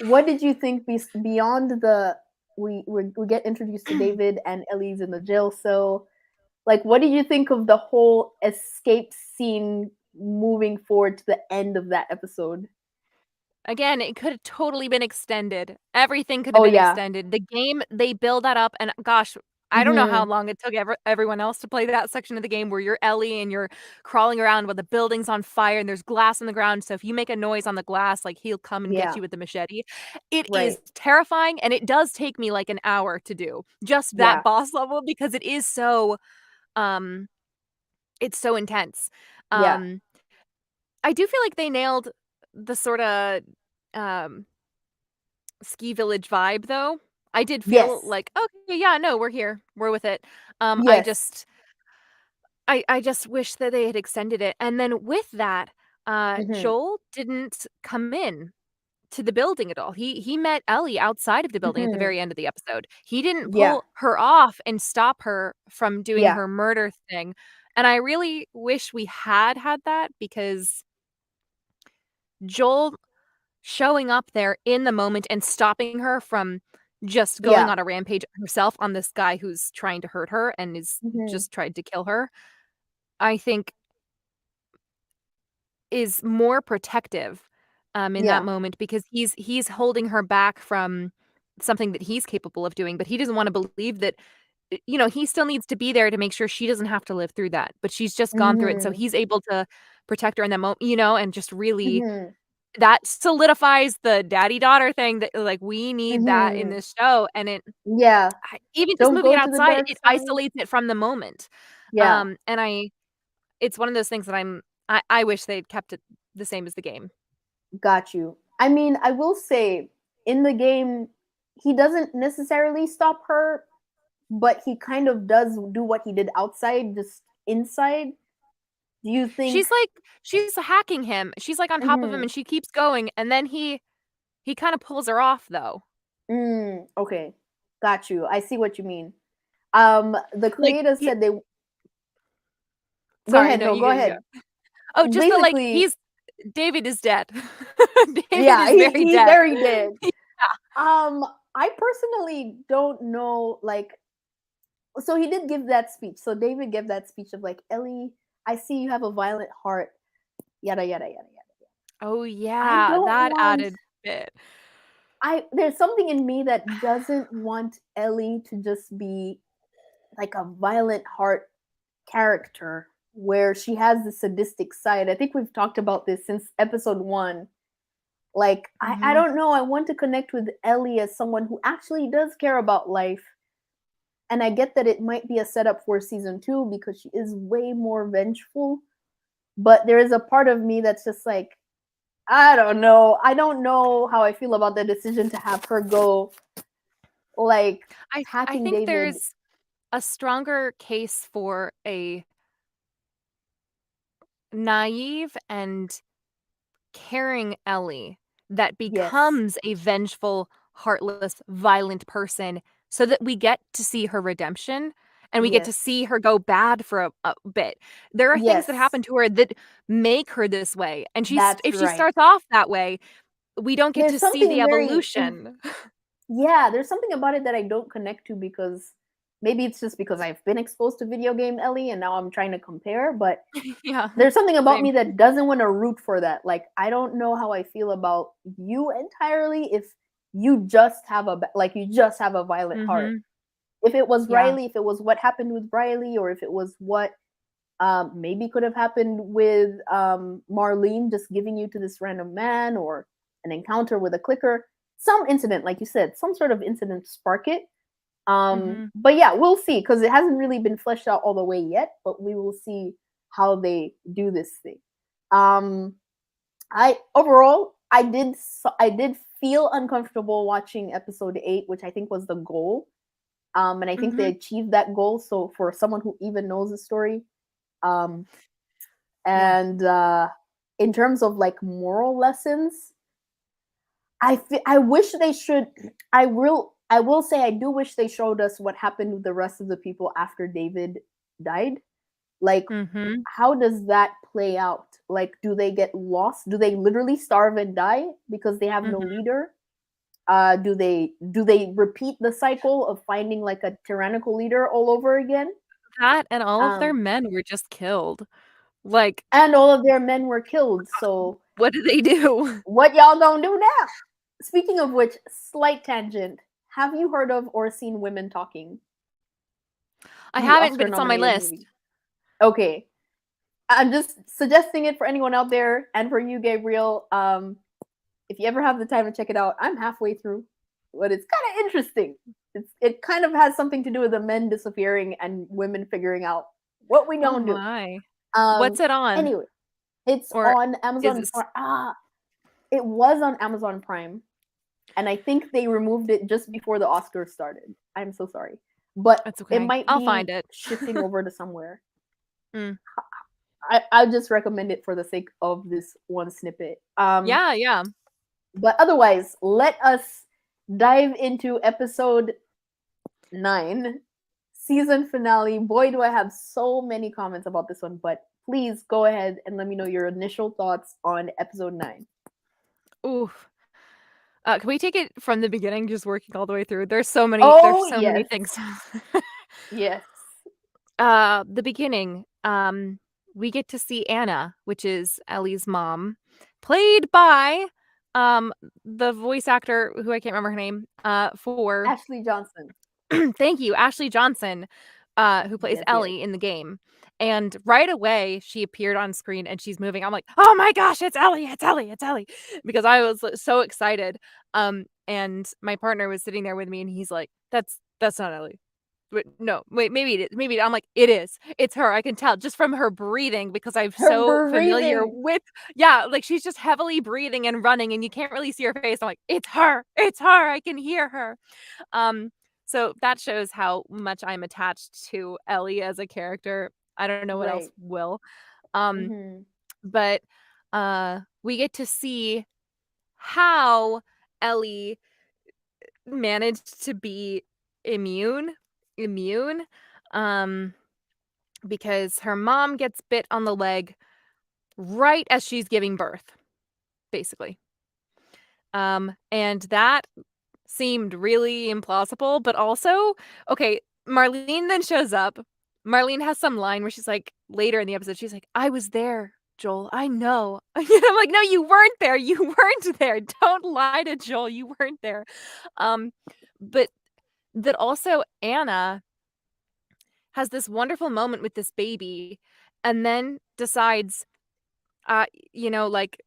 what did you think beyond the we get introduced to David and Ellie's in the jail cell? Like, what did you think of the whole escape scene moving forward to the end of that episode? Again, it could have totally been extended. Everything could have Oh been yeah. extended. The game, they build that up, and gosh, I don't know how Mhm. long it took everyone else to play that section of the game where you're Ellie and you're crawling around while the building's on fire and there's glass on the ground, so if you make a noise on the glass, like, he'll come and get Yeah. you with the machete. It is Right. terrifying, and it does take me, like, an hour to do, just that Yeah. boss level because it is so, um it's so intense. Yeah. Um, I do feel like they nailed the sorta, um ski village vibe, though. I did feel Yes. like, "Okay, yeah, no, we're here. We're with it." I Yes. just I just wish that they had extended it, and then with that, Mhm. Joel didn't come in to the building at all. He met Ellie outside of the building at the Mhm. very end of the episode. He didn't Yeah. pull her off and stop her from doing Yeah. her murder thing, and I really wish we had had that because Joel showing up there in the moment and stopping her from just going Yeah. on a rampage herself on this guy who's trying to hurt her and is Mhm. just tried to kill her, I think is more protective, in that Yeah. moment because he's holding her back from something that he's capable of doing, but he doesn't wanna believe that he still needs to be there to make sure she doesn't have to live through that, but she's just gone through it, and so Mhm. he's able to protect her in that moment, and just really Mhm. that solidifies the daddy-daughter thing that, like, we need that in Mhm. this show, and it Yeah. even just Don't moving go it to the outside, dark it side. isolates it from the moment. Yeah. And it's one of those things that I wish they'd kept it the same as the game. Got you. I mean, I will say in the game, he doesn't necessarily stop her, but he kind of does do what he did outside, just inside. Do you think? She's hacking him. She's, like, on top of him, Mhm. and she keeps going, and then he kinda pulls her off, though. Okay. Got you. I see what you mean. The Like, creators he said they go sorry, ahead. no, No, you go go, you go. ahead. Oh, just the, like, Basically, David is dead. David yeah, is very he's dead. very dead. Yeah. I personally don't know, like, so he did give that speech. So David gave that speech of like, Ellie, I see you have a violent heart, yada yada yada yada. Oh, I yeah, don't that want added bit. I there's something in me that doesn't want Ellie to just be like a violent heart character where she has the sadistic side. I think we've talked about this since episode 1. Like, I Mhm. don't know, I want to connect with Ellie as someone who actually does care about life. And I get that it might be a setup for season 2 because she is way more vengeful, but there is a part of me that's just like, I don't know. I don't know how I feel about the decision to have her go, like, I hacking think David. there's a stronger case for a naive and caring Ellie that Yes. becomes a vengeful, heartless, violent person so that we get to see her redemption and we get to Yes. see her go bad for a bit. There are things that Yes. happen to her that make her this way, and That's if she right. starts off that way, we don't get There's to see the something very evolution. yeah, there's something about it that I don't connect to because maybe it's just because I've been exposed to video game Ellie and now I'm trying to compare, but Yeah, there's something about same. me that doesn't want to root for that. Like, I don't know how I feel about you entirely if you just have like you just have a violent heart. Mhm. If it was Yeah. Riley, if it was what happened with Riley, or if it was what maybe could have happened with Marlene just giving you to this random man, or an encounter with a clicker, some incident, like you said, some sort of incident spark it. Mhm. But yeah, we'll see because it hasn't really been fleshed out all the way yet. But we will see how they do this thing. Um, I overall, I did feel uncomfortable watching episode 8, which I think was the goal. And I think they achieved that goal. So for someone who even knows the story, and in terms of like moral lessons, I wish they should. I will say I do wish they showed us what happened with the rest of the people after David died. Like, how does that play out? Like, do they get lost? Do they literally starve and die because they have no leader? Do they repeat the cycle of finding like a tyrannical leader all over again? That and all of their men were just killed. Like, and all of their men were killed. So what do they do? what y'all gonna do now? Speaking of which, slight tangent. Have you heard of or seen Women Talking? I haven't, but it's on my list. Movie. Okay. I'm just suggesting it for anyone out there and for you, Gabriel. If you ever have the time to check it out, I'm halfway through, but it's kind of interesting. It kind of has something to do with the men disappearing and women figuring out what we don't do. What's it on? Anyway, it's on Amazon. It was on Amazon Prime, and I think they removed it just before the Oscars started. I'm so sorry, but that's okay. It might I'll be find it. shifting over to somewhere. I just recommend it for the sake of this one snippet. Yeah. But otherwise, let us dive into episode 9, season finale. Boy, do I have so many comments about this one, but please go ahead and let me know your initial thoughts on episode 9. Oof. Can we take it from the beginning, just working all the way through? There's so many. Many things. Yes. The beginning. We get to see Anna, which is Ellie's mom, played by the voice actor who I can't remember her name. For Ashley Johnson. Thank you, Ashley Johnson, who plays Ellie in the game. And right away, she appeared on screen and she's moving. I'm like, oh my gosh, it's Ellie, it's Ellie, it's Ellie. Because I was so excited. And my partner was sitting there with me and he's like, that's not Ellie. But no, wait, maybe it is. Maybe I'm like, it is. It's her. I can tell just from her breathing because I'm familiar with, like she's just heavily breathing and running and you can't really see her face. I'm like, it's her. It's her. I can hear her. So that shows how much I'm attached to Ellie as a character. I don't know what else will. But we get to see how Ellie managed to be immune because her mom gets bit on the leg right as she's giving birth, basically. And that seemed really implausible, but also, okay, Marlene then shows up. Marlene has some line where she's like, later in the episode, she's like, I was there, Joel. I know. I'm like, no, you weren't there. You weren't there. Don't lie to Joel. You weren't there. But that also Anna has this wonderful moment with this baby and then decides, like,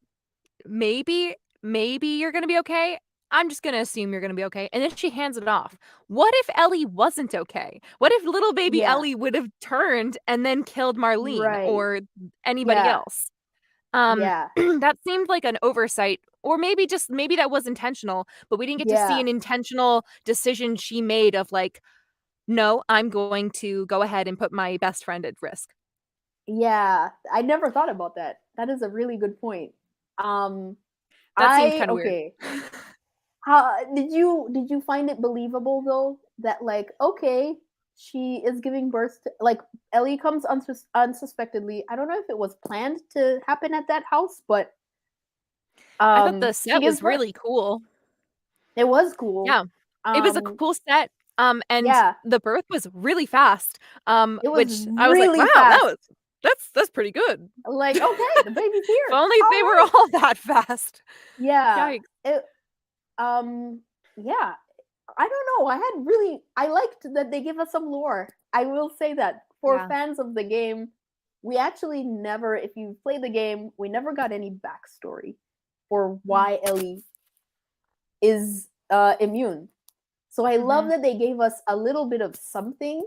maybe you're going to be okay. I'm just going to assume you're going to be okay. And then she hands it off. What if Ellie wasn't okay? What if little baby Ellie would have turned and then killed Marlene or anybody else? That seemed like an oversight, or maybe that was intentional, but we didn't get to see an intentional decision she made of like, no, I'm going to go ahead and put my best friend at risk. Yeah, I never thought about that. That is a really good point. That seemed kind of weird. How did you find it believable though that like, okay, she is giving birth to, like, Ellie comes unsuspectedly. I don't know if it was planned to happen at that house, but I thought the set was really cool. It was cool. Yeah, it was a cool set. And the birth was really fast. It was which I was really like, wow, that's pretty good. Like, okay, the baby's here. If only they were all that fast. Yeah. Yeah. I don't know. I liked that they give us some lore. I will say that for fans of the game, we actually never, if you play the game, we never got any backstory for why Ellie is immune. So I love that they gave us a little bit of something.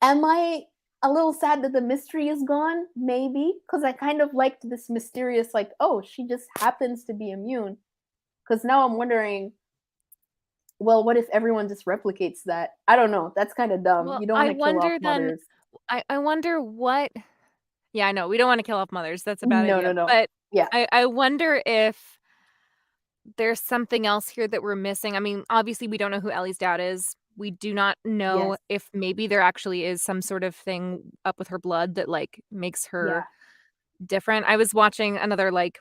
Am I a little sad that the mystery is gone? Maybe, because I kind of liked this mysterious, like, oh, she just happens to be immune. Because now I'm wondering, Well, what if everyone just replicates that? I don't know. That's kind of dumb. Well, You don't want I to kill off wonder then mothers. I wonder what yeah, I know, we don't wanna kill off mothers, that's a bad No, idea, no, no. but Yeah. I wonder if there's something else here that we're missing. I mean, obviously, we don't know who Ellie's dad is. We do not know Yes. if maybe there actually is some sort of thing up with her blood that, like, makes Yeah. her different. I was watching another, like,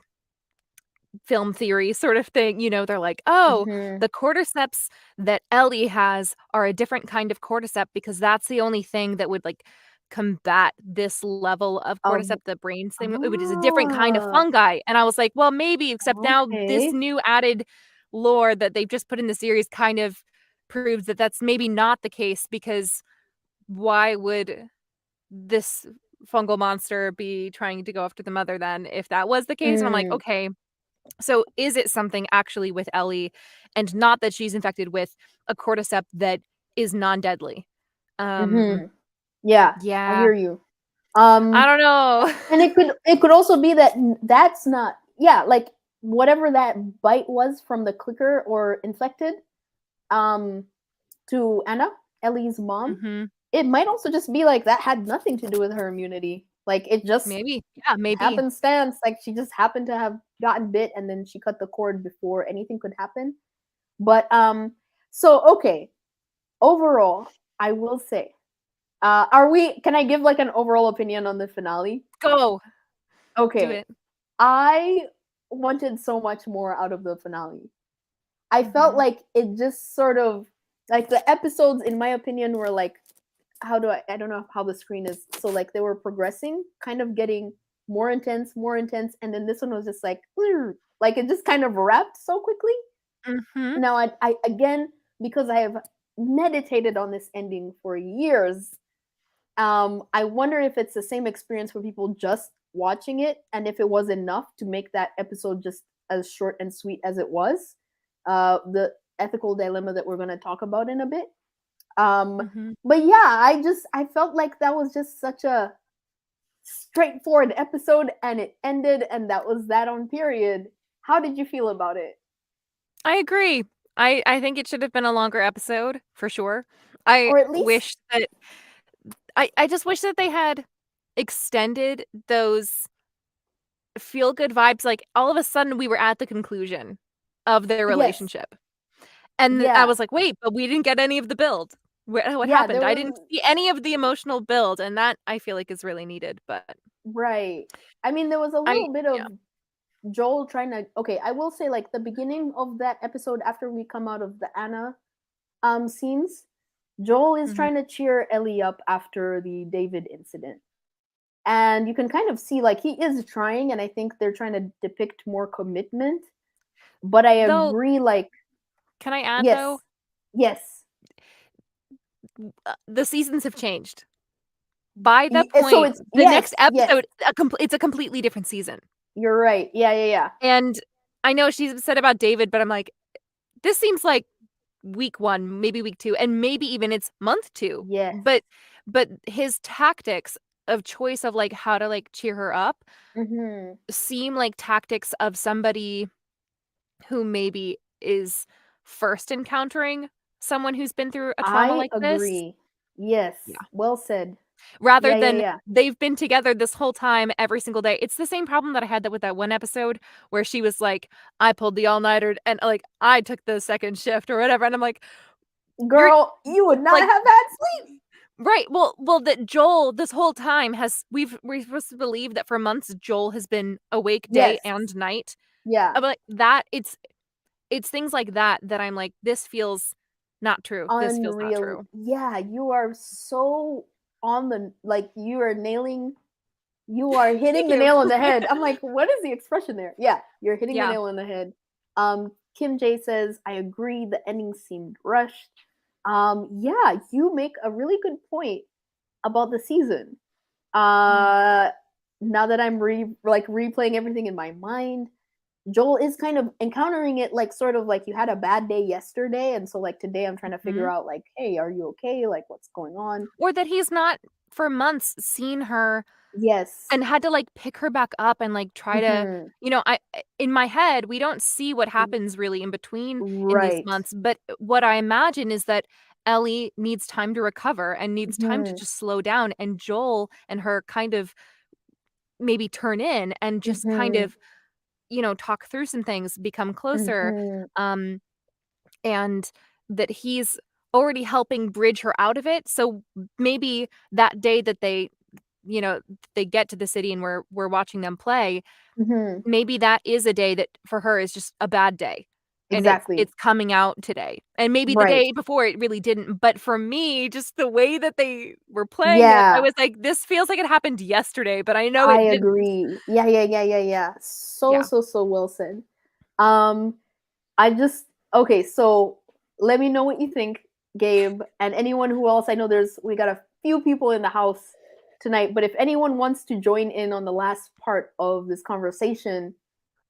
film theory sort of thing, they're like, "Oh, Mhm. the cordyceps that Ellie has are a different kind of cordyceps because that's the only thing that would, like, combat this level of Of cordyceps, the brains thing, which is a different kind of ah, fungi." And I was like, "Well, maybe, except now this okay. new added lore that they've just put in the series kind of proves that that's maybe not the case because why would this fungal monster be trying to go after the mother then if that was the case?" And I'm like, Mm, "Okay, so is it something actually with Ellie and not that she's infected with a cordyceps that is non-deadly?" Um, mhm. Yeah, I yeah, hear you. I Um, don't know. and it could also be that that's not, yeah, like whatever that bite was from the clicker or infected, um, to Anna, Ellie's mom, Mhm. it might also just be like that had nothing to do with her immunity. Like it just Maybe. Yeah, maybe. happenstance, like she just happened to have gotten bit and then she cut the cord before anything could happen. But so okay, overall, I will say, are we? Can I give like an overall opinion on the finale? Go. Do Okay, it. I wanted so much more out of the finale. I felt Mhm. like it just sort of, like the episodes, in my opinion, were like, how do I don't know how the screen is. So like they were progressing, kind of getting more intense, and then this one was just like it just kind of wrapped so quickly. Mhm. Now I again, because I have meditated on this ending for years, I wonder if it's the same experience for people just watching it, and if it was enough to make that episode just as short and sweet as it was. The ethical dilemma that we're going to talk about in a bit. Um, Mhm. but yeah, I felt like that was just such a straightforward episode, and it ended, and that was that on period. How did you feel about it? I agree. I think it should have been a longer episode for sure. I Or at least, wish that I just wish that they had extended those feel good vibes, like, all of a sudden, we were at the conclusion of their yes, relationship, and I yeah, was like, "Wait, but we didn't get any of the build. What yeah. happened?" There I didn't was see any of the emotional build, and that I feel like is really needed, but right. I mean, there was a I little bit yeah. of Joel trying to. Okay, I will say like the beginning of that episode after we come out of the Anna scenes, Joel is Mhm. trying to cheer Ellie up after the David incident. And you can kind of see like he is trying, and I think they're trying to depict more commitment. But I Though, agree, like, can I add, though? yes, yes. The seasons have changed. By that So point, it's the next yes, yes. episode, it's a completely different season, You're right. Yeah, yeah, yeah. and I know she's said about David, but I'm like, this seems like week 1, maybe week 2, and maybe even it's month 2. Yes. But his tactics of choice of, like, how to, like, cheer her up Hmm. seem like tactics of somebody who maybe is first encountering someone who's been through a trauma I like this. agree. Yes. Yeah. Well said. Rather Yeah, yeah, than yeah. they've been together this whole time every single day. It's the same problem that I had that with that one episode where she was like, "I pulled the all-nighter and, like, I took the second shift," or whatever, and I'm like, "You're Girl, you would not like." have had sleep. Right, well, that Joel this whole time we're supposed to believe that for months Joel has been awake day Yes. and night. Yeah. I'm like, that it's things like that that I'm like, "This feels not true. This feels not Unreal. true." Yeah, you are so on the, like, you are nailing, you are hitting Thank the you. nail on the head. I'm like, what is the expression there? Yeah, you're hitting the Yeah. nail on the head. Kim J says, I agree, the ending seemed rushed. Yeah, you make a really good point about the season. Mm. Uh Now that I'm replaying everything in my mind, Joel is kind of encountering it like sort of like you had a bad day yesterday, and so like today I'm trying to figure Mhm. out like, hey, are you okay? Like what's going on? Or that he's not, for months, seen her, Yes. and had to, like, pick her back up and, like, try to Mhm. I in my head, we don't see what happens really in between in these Right. months, but what I imagine is that Ellie needs time to recover and needs time to Mhm. just slow down, and Joel and her kind of maybe turn in and just kind Mhm. of, talk through some things, become closer, Mhm. um, and that he's already helping bridge her out of it, so maybe that day that you know, they get to the city and we're watching them play, Mhm. maybe that is a day that for her is just a bad day, and Exactly. it's coming out today, and maybe the Right. day before it really didn't, but for me, just the way that they were playing it, I Yeah. was like, "This feels like it happened yesterday, but I know I it didn't." agree. Yeah, yeah, yeah, yeah, yeah. So, Yeah. so, so well said. Um, I just okay, so let me know what you think, Gabe, and anyone who else. I know we got a few people in the house tonight, but if anyone wants to join in on the last part of this conversation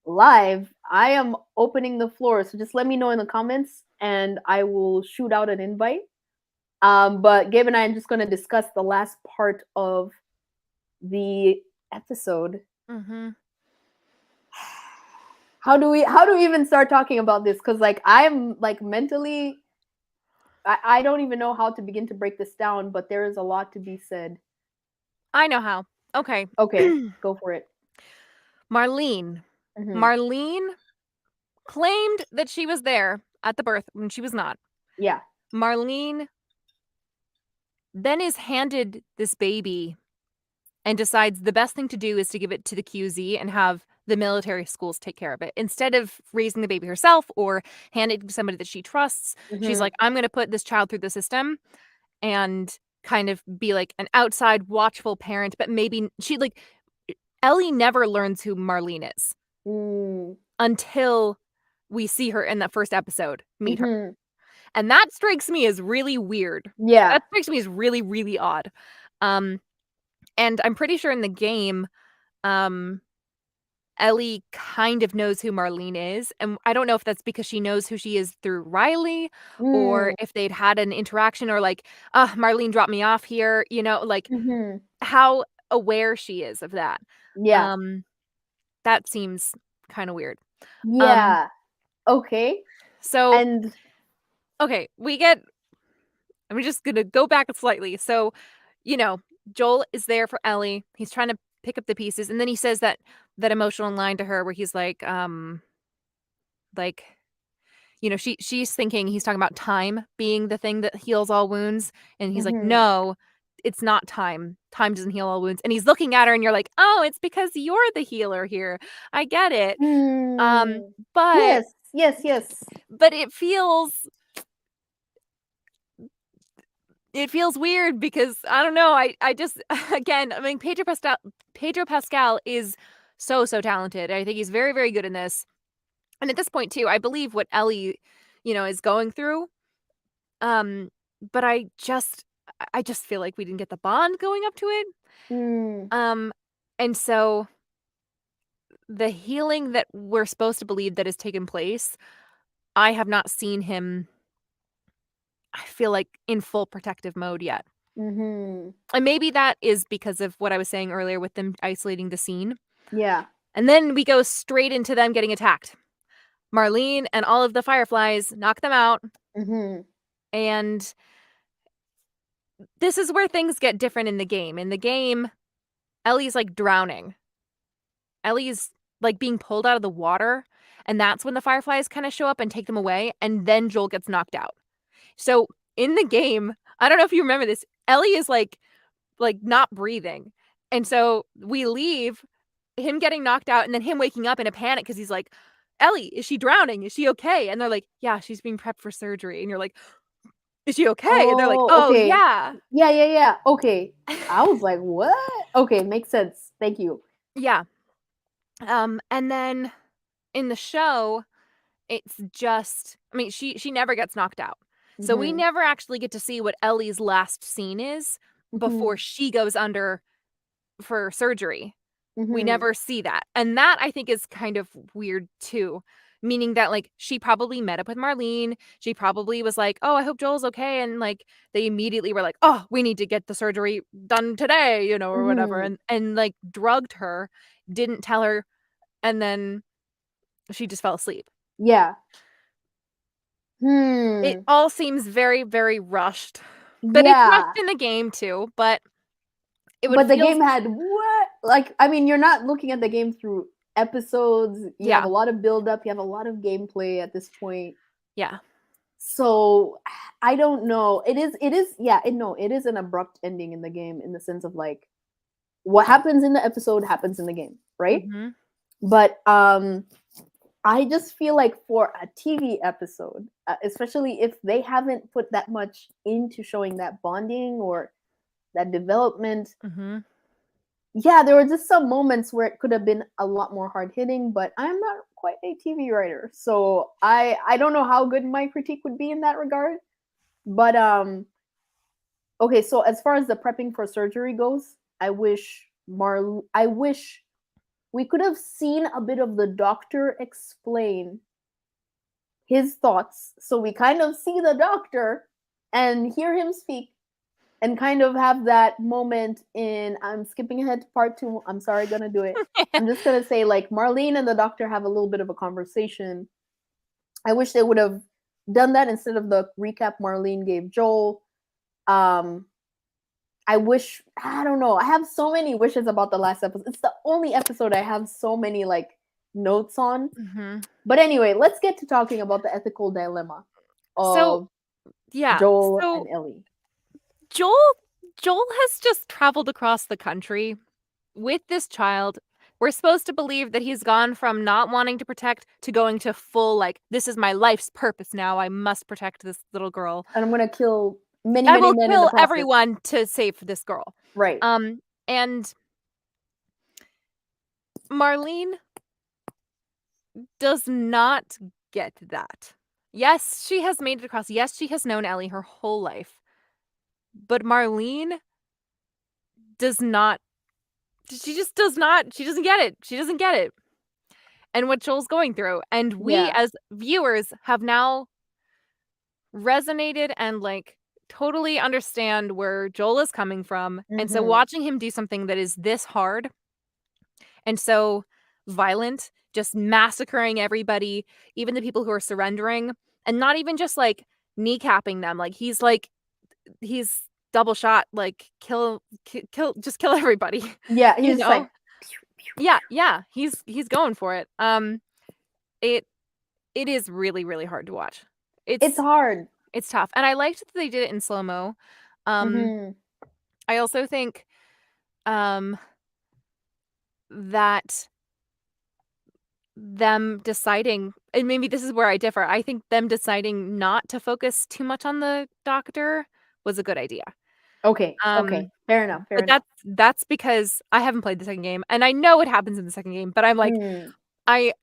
live, I am opening the floor. So just let me know in the comments and I will shoot out an invite. But Gabe and I are just going to discuss the last part of the episode. Mhm. How do we even start talking about this? Because like I'm like mentally, I don't even know how to begin to break this down, but there is a lot to be said. I know how. Okay. Okay, go for it. Marlene. Hmm. Marlene claimed that she was there at the birth when she was not. Yeah. Marlene then is handed this baby and decides the best thing to do is to give it to the QZ and have the military schools take care of it. Instead of raising the baby herself or handing it to somebody that she trusts, she's Hmm. like, I'm going to put this child through the system and kind of be like an outside watchful parent, but maybe Ellie never learns who Marlene is Mm. until we see her in that first episode, meet her. Hmm. And that strikes me as really weird. Yeah. That strikes me as really, really odd. Um, and I'm pretty sure in the game, um, Ellie kind of knows who Marlene is, and I don't know if that's because she knows who she is through Riley or Mm. if they'd had an interaction or like, Marlene dropped me off here," like Hmm. how aware she is of that. Yeah. Um, that seems kinda weird. Um, Yeah. Okay. so And okay, I'm just gonna go back slightly. So, you know, Joel is there for Ellie. He's trying to pick up the pieces, and then he says that emotional line to her where he's like, she's thinking he's talking about time being the thing that heals all wounds, and he's like, hmm. "No, it's not time. Time doesn't heal all wounds." And he's looking at her, and you're like, "Oh, it's because you're the healer here. I get it." Hmm. Um, but Yes. Yes. Yes. but it feels weird because I don't know. I just again, I mean, Pedro Pascal is so so talented. I think he's very very good in this. And at this point too, I believe what Ellie, is going through. Um, but I just feel like we didn't get the bond going up to it. Mm. Um, and so the healing that we're supposed to believe that has taken place, I have not seen him, I feel like, in full protective mode yet. Mhm. And maybe that is because of what I was saying earlier with them isolating the scene. Yeah. And then we go straight into them getting attacked. Marlene and all of the fireflies knock them out. Mhm. And this is where things get different in the game. In the game, Ellie's like drowning. Ellie's like being pulled out of the water. And that's when the fireflies kind of show up and take them away. And then Joel gets knocked out. So in the game, I don't know if you remember this, Ellie is like not breathing. And so we leave him getting knocked out and then him waking up in a panic because he's like, Ellie, is she drowning? Is she okay? And they're like, yeah, she's being prepped for surgery. And you're like, is she okay? And they're like, Oh, oh, okay. yeah. Yeah, yeah, yeah. Okay. I was like, "What?" Okay, makes sense. Thank you. Yeah. And then in the show, it's just, I mean, she never gets knocked out. So we Mhm. never actually get to see what Ellie's last scene is before Mhm. she goes under for surgery. We Mhm. never see that. And that I think is kind of weird too, meaning that like she probably met up with Marlene. She probably was like, "Oh, I hope Joel's okay," and like they immediately were like, "Oh, we need to get the surgery done today," or whatever, Mhm. and like drugged her, didn't tell her, and then she just fell asleep. Yeah. It Hmm. all seems very, very rushed, but it's rushed Yeah. in the game too. But it would But the feel, game had what? Like, I mean, you're not looking at the game through episodes. You have yeah, a lot of build up, you have a lot of gameplay at this point. yeah, So I don't know. It is an abrupt ending in the game in the sense of like what happens in the episode happens in the game, right? mm-hmm, But I just feel like for a TV episode, especially if they haven't put that much into showing that bonding or that development, mm-hmm. yeah, there were just some moments where it could have been a lot more hard hitting, but I'm not quite a TV writer, so I don't know how good my critique would be in that regard. But okay, so as far as the prepping for surgery goes, I wish we could have seen a bit of the doctor explain his thoughts, so we kind of see the doctor and hear him speak and kind of have that moment in I'm skipping ahead to part 2. I'm sorry, gonna do it. I'm just gonna say like Marlene and the doctor have a little bit of a conversation. I wish they would have done that instead of the recap Marlene gave Joel. Um I don't know. I have so many wishes about the last episode. It's the only episode I have so many like notes on. Mm-hmm. But anyway, let's get to talking about the ethical dilemma So of yeah, Joel so and Ellie. Joel Joel has just traveled across the country with this child. We're supposed to believe that he's gone from not wanting to protect to going to full, like, this is my life's purpose now. I must protect this little girl. And I'm gonna kill many, I many will men in the kill process. everyone to save this girl. Right. And Marlene does not get that. Yes, she has made it across. Yes, she has known Ellie her whole life. But Marlene does not, she just does not, she doesn't get it. She doesn't get it. And what Joel's going through. And we Yeah. as viewers have now resonated and like totally understand where Joel is coming from. And so Mhm. watching him do something that is this hard and so violent, just massacring everybody, even the people who are surrendering, and not even just like kneecapping them. He's double shot, like just kill everybody, Yeah, you he's just know? like pew, pew, Yeah, yeah, he's going for it. It it is really, really hard to watch. it's It's hard. it's tough, and I liked that they did it in slow-mo. Um, Mhm. I also think, um, that them deciding, and maybe this is where I differ, I think them deciding not to focus too much on the doctor was a good idea. Okay. Um, Okay. Fair enough. Fair but enough. that's because I haven't played the second game, and I know what happens in the second game, but I'm like, Mm, I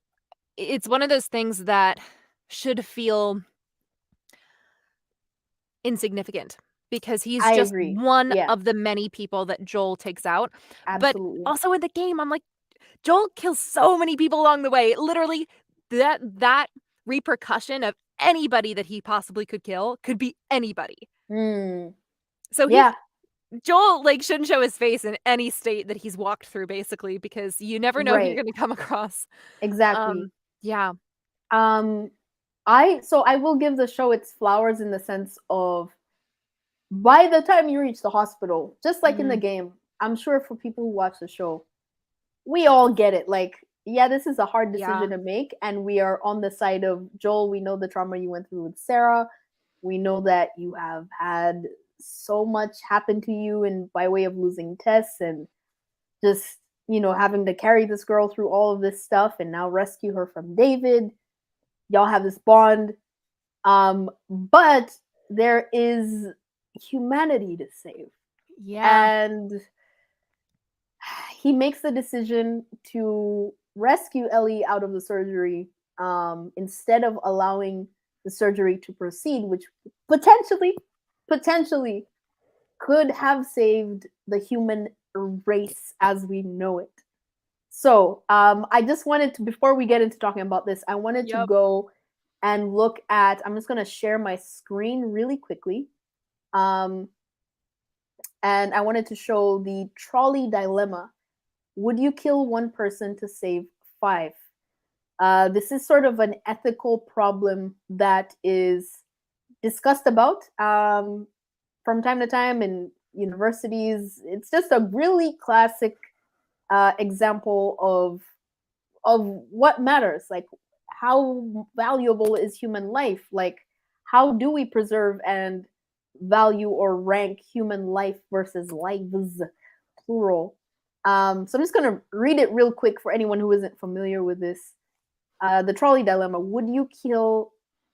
it's one of those things that should feel insignificant because he's I just agree. one Yeah, of the many people that Joel takes out. But absolutely. also in the game, I'm like, Joel kills so many people along the way. Literally, that repercussion of anybody that he possibly could kill could be anybody. Mm, So yeah, Joel like shouldn't show his face in any state that he's walked through, basically, because you never know who you're right. gonna come across. Exactly. Um, yeah. Um I will give the show its flowers in the sense of by the time you reach the hospital, just like in the Mhm. game, I'm sure for people who watch the show, we all get it. Like, yeah, this is a hard Yeah. decision to make, and we are on the side of Joel. We know the trauma you went through with Sarah. We know that you have had so much happen to you, and by way of losing Tess and just having to carry this girl through all of this stuff, and now rescue her from David. Y'all have this bond, but there is humanity to save, Yeah. and he makes the decision to rescue Ellie out of the surgery instead of allowing the surgery to proceed, which potentially could have saved the human race as we know it. So I just wanted to, before we get into talking about this, I wanted to Yep. go and look at, I'm just going to share my screen really quickly. And I wanted to show the trolley dilemma. Would you kill one person to save five? This is sort of an ethical problem that is discussed about from time to time in universities. It's just a really classic example of what matters, like how valuable is human life, like how do we preserve and value or rank human life versus lives, plural. So I'm just going to read it real quick for anyone who isn't familiar with this. The trolley dilemma: would you kill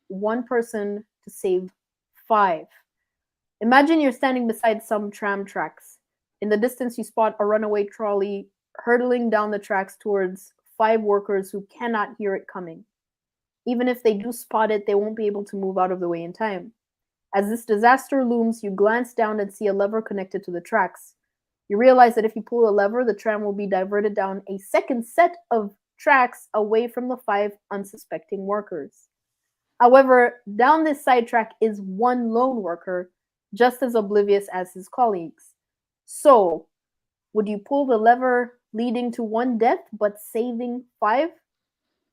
one person to save five? Imagine you're standing beside some tram tracks. In the distance, you spot a runaway trolley hurtling down the tracks towards five workers who cannot hear it coming. Even if they do spot it, they won't be able to move out of the way in time. As this disaster looms, you glance down and see a lever connected to the tracks. You realize that if you pull a lever, the tram will be diverted down a second set of tracks away from the five unsuspecting workers. However, down this side track is one lone worker, just as oblivious as his colleagues. So, would you pull the lever leading to one death but saving five?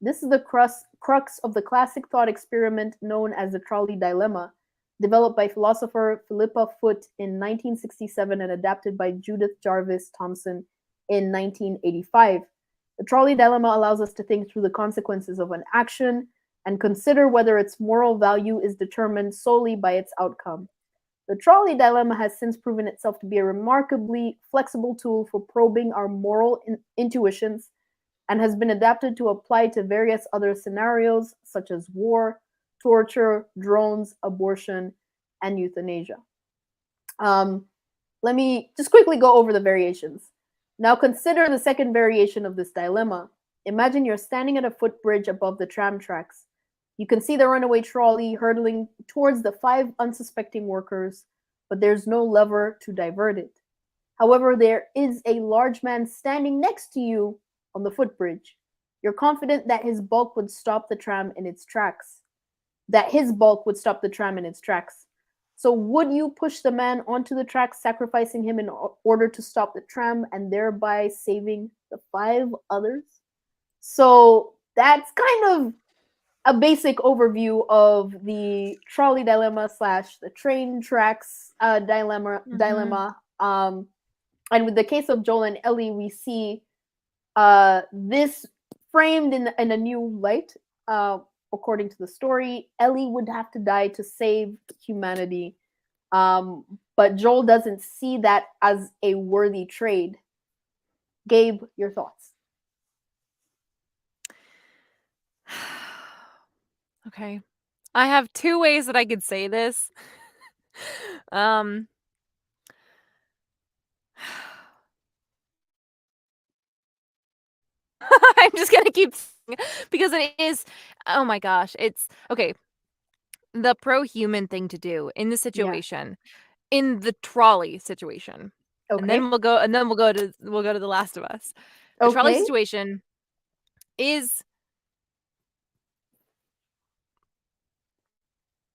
This is the crux of the classic thought experiment known as the trolley dilemma, developed by philosopher Philippa Foot in 1967 and adapted by Judith Jarvis Thomson in 1985. The trolley dilemma allows us to think through the consequences of an action and consider whether its moral value is determined solely by its outcome. The trolley dilemma has since proven itself to be a remarkably flexible tool for probing our moral intuitions and has been adapted to apply to various other scenarios such as war, torture, drones, abortion, and euthanasia. Let me just quickly go over the variations. Now consider the second variation of this dilemma. Imagine you're standing at a footbridge above the tram tracks. You can see the runaway trolley hurtling towards the five unsuspecting workers, but there's no lever to divert it. However, there is a large man standing next to you on the footbridge. You're confident that his bulk would stop the tram in its tracks. So would you push the man onto the tracks, sacrificing him in order to stop the tram and thereby saving the five others? So that's kind of a basic overview of the trolley dilemma / the train tracks dilemma. And with the case of Joel and Ellie, we see this framed in a new light. According to the story, Ellie would have to die to save humanity. But Joel doesn't see that as a worthy trade. Gabe, your thoughts? Okay. I have two ways that I could say this. I'm just gonna keep because it is, oh my gosh, it's okay. The pro-human thing to do in the situation, in the trolley situation, and then Okay. we'll go to The Last of Us. The trolley Okay. situation is,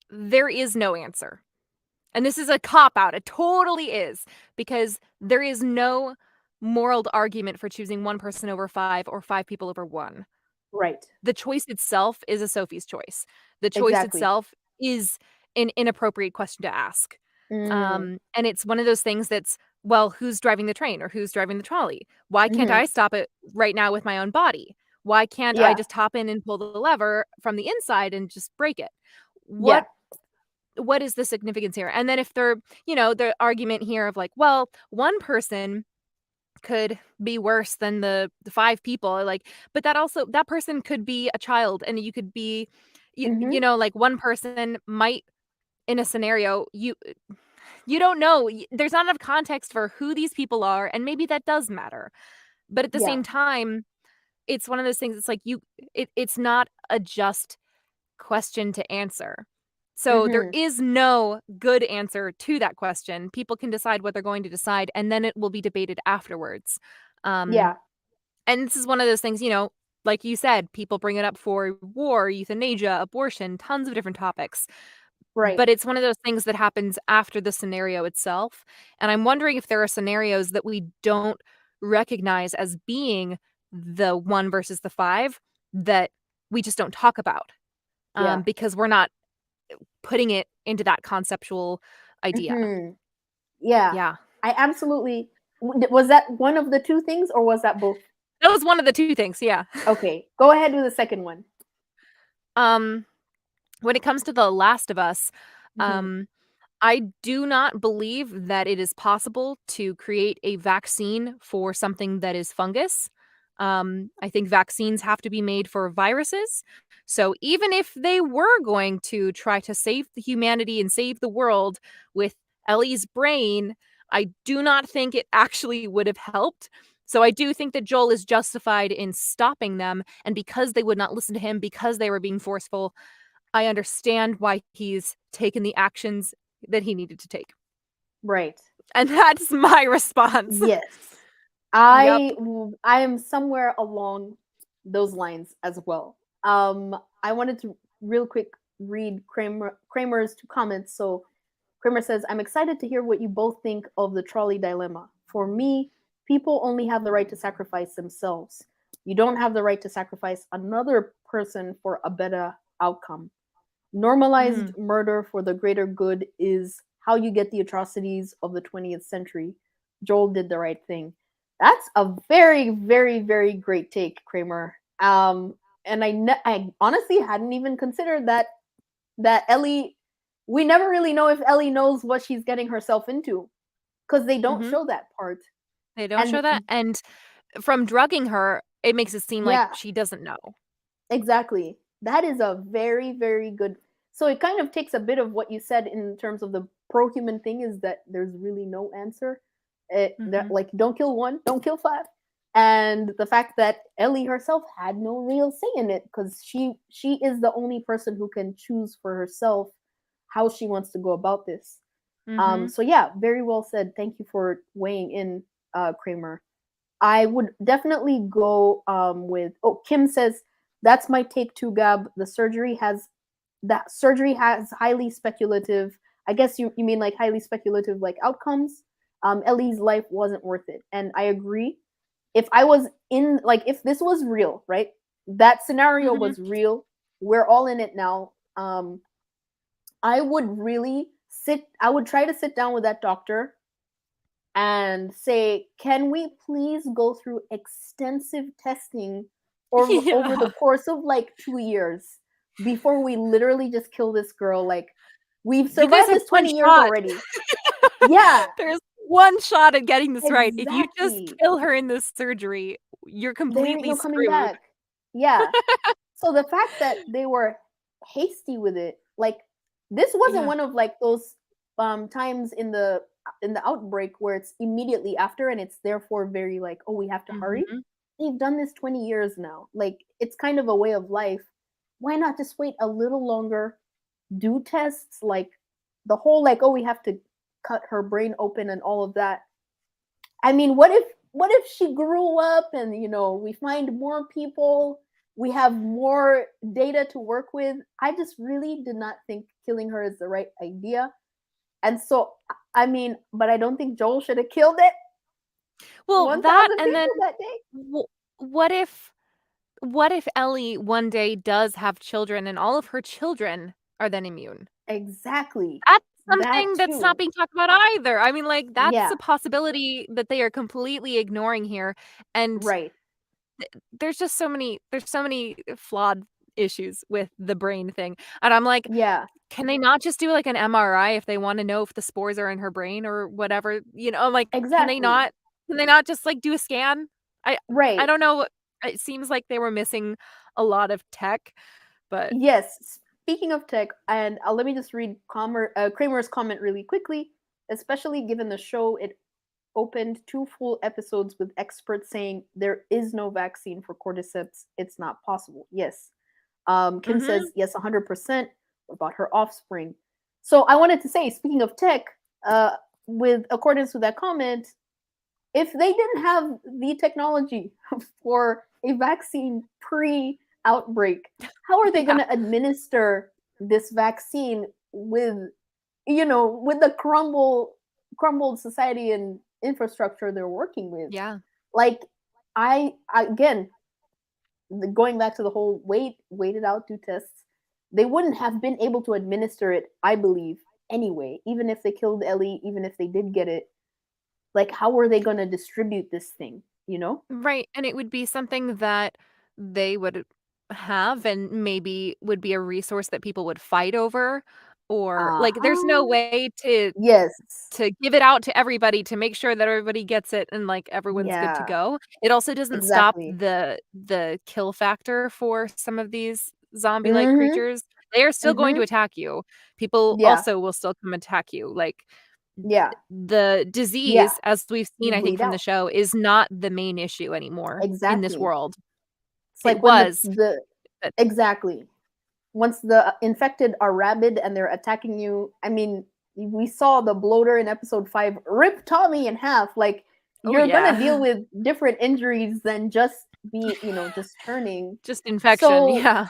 there is no answer. And this is a cop-out, it totally is, because there is no moral argument for choosing one person over five or five people over one. Right. The choice itself is a Sophie's choice. The choice Exactly. itself is an inappropriate question to ask. Mm. And it's one of those things that's, well, who's driving the train or who's driving the trolley? Why can't Mhm. I stop it right now with my own body? Why can't I Yeah. just hop in and pull the lever from the inside and just break it? Yeah. What is the significance here? And then if they're, the argument here of like, well, one person could be worse than the five people, like, but that person could be a child, and you could be, Mhm. like one person might, in a scenario, you don't know. There's not enough context for who these people are, and maybe that does matter. But at the Yeah. same time, it's one of those things, it's like it's not a just question to answer. So there Mhm. is no good answer to that question. People can decide what they're going to decide, and then it will be debated afterwards. Um, Yeah. And this is one of those things, like you said, people bring it up for war, euthanasia, abortion, tons of different topics. Right. But it's one of those things that happens after the scenario itself. And I'm wondering if there are scenarios that we don't recognize as being the 1 versus the 5 that we just don't talk about, Yeah. because we're not putting it into that conceptual idea. Yeah. Yeah. I absolutely. Was that one of the two things, or was that both? That was one of the 2 things, yeah. Okay, go ahead with the second one. When it comes to The Last of Us, Mhm. I do not believe that it is possible to create a vaccine for something that is fungus. I think vaccines have to be made for viruses. So even if they were going to try to save the humanity and save the world with Ellie's brain, I do not think it actually would have helped. So I do think that Joel is justified in stopping them. And because they would not listen to him, because they were being forceful, I understand why he's taken the actions that he needed to take. Right. And that's my response. Yes. Yep. I am somewhere along those lines as well. I wanted to real quick read Kramer's 2 comments. So Kramer says, I'm excited to hear what you both think of the trolley dilemma. For me, people only have the right to sacrifice themselves. You don't have the right to sacrifice another person for a better outcome. Normalized murder for the greater good is how you get the atrocities of the 20th century. Joel did the right thing. That's a very, very, very great take, Kramer. And I honestly hadn't even considered that Ellie. We never really know if Ellie knows what she's getting herself into, because they don't show that part. They don't And show that. And from drugging her, it makes it seem like yeah, she doesn't know. exactly. That is a very, very good. So it kind of takes a bit of what you said in terms of the pro-human thing, is that there's really no answer. That, like, don't kill one, don't kill five. And the fact that Ellie herself had no real say in it, because she is the only person who can choose for herself how she wants to go about this. So yeah, very well said. Thank you for weighing in, Kramer. I would definitely go with. Oh, Kim says that's my take too, Gab. That surgery has highly speculative. I guess you mean like highly speculative like outcomes. Ellie's life wasn't worth it, and I agree. If I was in, like, if this was real, right? That scenario was real. We're all in it now. I would really sit. I would try to sit down with that doctor and say, can we please go through extensive testing over the Yeah. course of like 2 years before we literally just kill this girl? Like, we've You guys survived have this one 20 years shot. already. Yeah, There's one shot at getting this right. If you just exactly. kill her in this surgery, you're There ain't completely no coming screwed. back. Yeah. So the fact that they were hasty with it, like, this wasn't Yeah. one of like those times in the outbreak where it's immediately after and it's therefore very like, oh, we have to hurry. They've done this 20 years now. Like, it's kind of a way of life. Why not just wait a little longer, do tests, like the whole like, oh, we have to cut her brain open and all of that. I mean, what if she grew up and, we find more people, we have more data to work with? I just really did not think killing her is the right idea. And so, I mean, but I don't think Joel should have killed it. Well, 1,000 that and then people that day. what if Ellie one day does have children and all of her children are then immune? Exactly. That's That something that's not too. being talked about either. I mean, like, that's Yeah, a possibility that they are completely ignoring here, and right. there's so many flawed issues with the brain thing, and I'm like, Yeah, can they not just do, like, an MRI if they wanna know if the spores are in her brain or whatever, I'm like, exactly. can they not just, like, do a scan? I Right. don't know, it seems like they were missing a lot of tech, but Yes. Speaking of tech, and let me just read Kramer's comment really quickly, especially given the show, it opened 2 full episodes with experts saying there is no vaccine for cordyceps. It's not possible. Yes. Kim Mhm. says, yes, 100%. About her offspring? So I wanted to say, speaking of tech, with accordance with that comment, if they didn't have the technology for a vaccine pre-outbreak, how are they going Yeah. to administer this vaccine with, with the crumbled society and infrastructure they're working with? Yeah. Like, again, going back to the whole wait it out, do tests. They wouldn't have been able to administer it, I believe, anyway. Even if they killed Ellie, even if they did get it, like, how were they going to distribute this thing? You know? Right, and it would be something that they would have and maybe would be a resource that people would fight over, or Uh like, there's no huh. way to Yes. give it out to everybody to make sure that everybody gets it and, like, everyone's good to Yeah. go. It also doesn't stop Exactly. the kill factor for some of these zombie-like Mhm. creatures. They are still going to Mhm. attack you. People Yeah. also will still come attack you, like, Yeah. the Yeah. disease, as we've You seen, I think, bleed from the out. show, is not the main issue anymore in this Exactly. world. It's It like when was, the but exactly. Once the infected are rabid and they're attacking you, I mean, we saw the bloater in episode 5 rip Tommy in half. Like, oh, you're going to deal yeah. with different injuries than just turning. Just infection, So, yeah.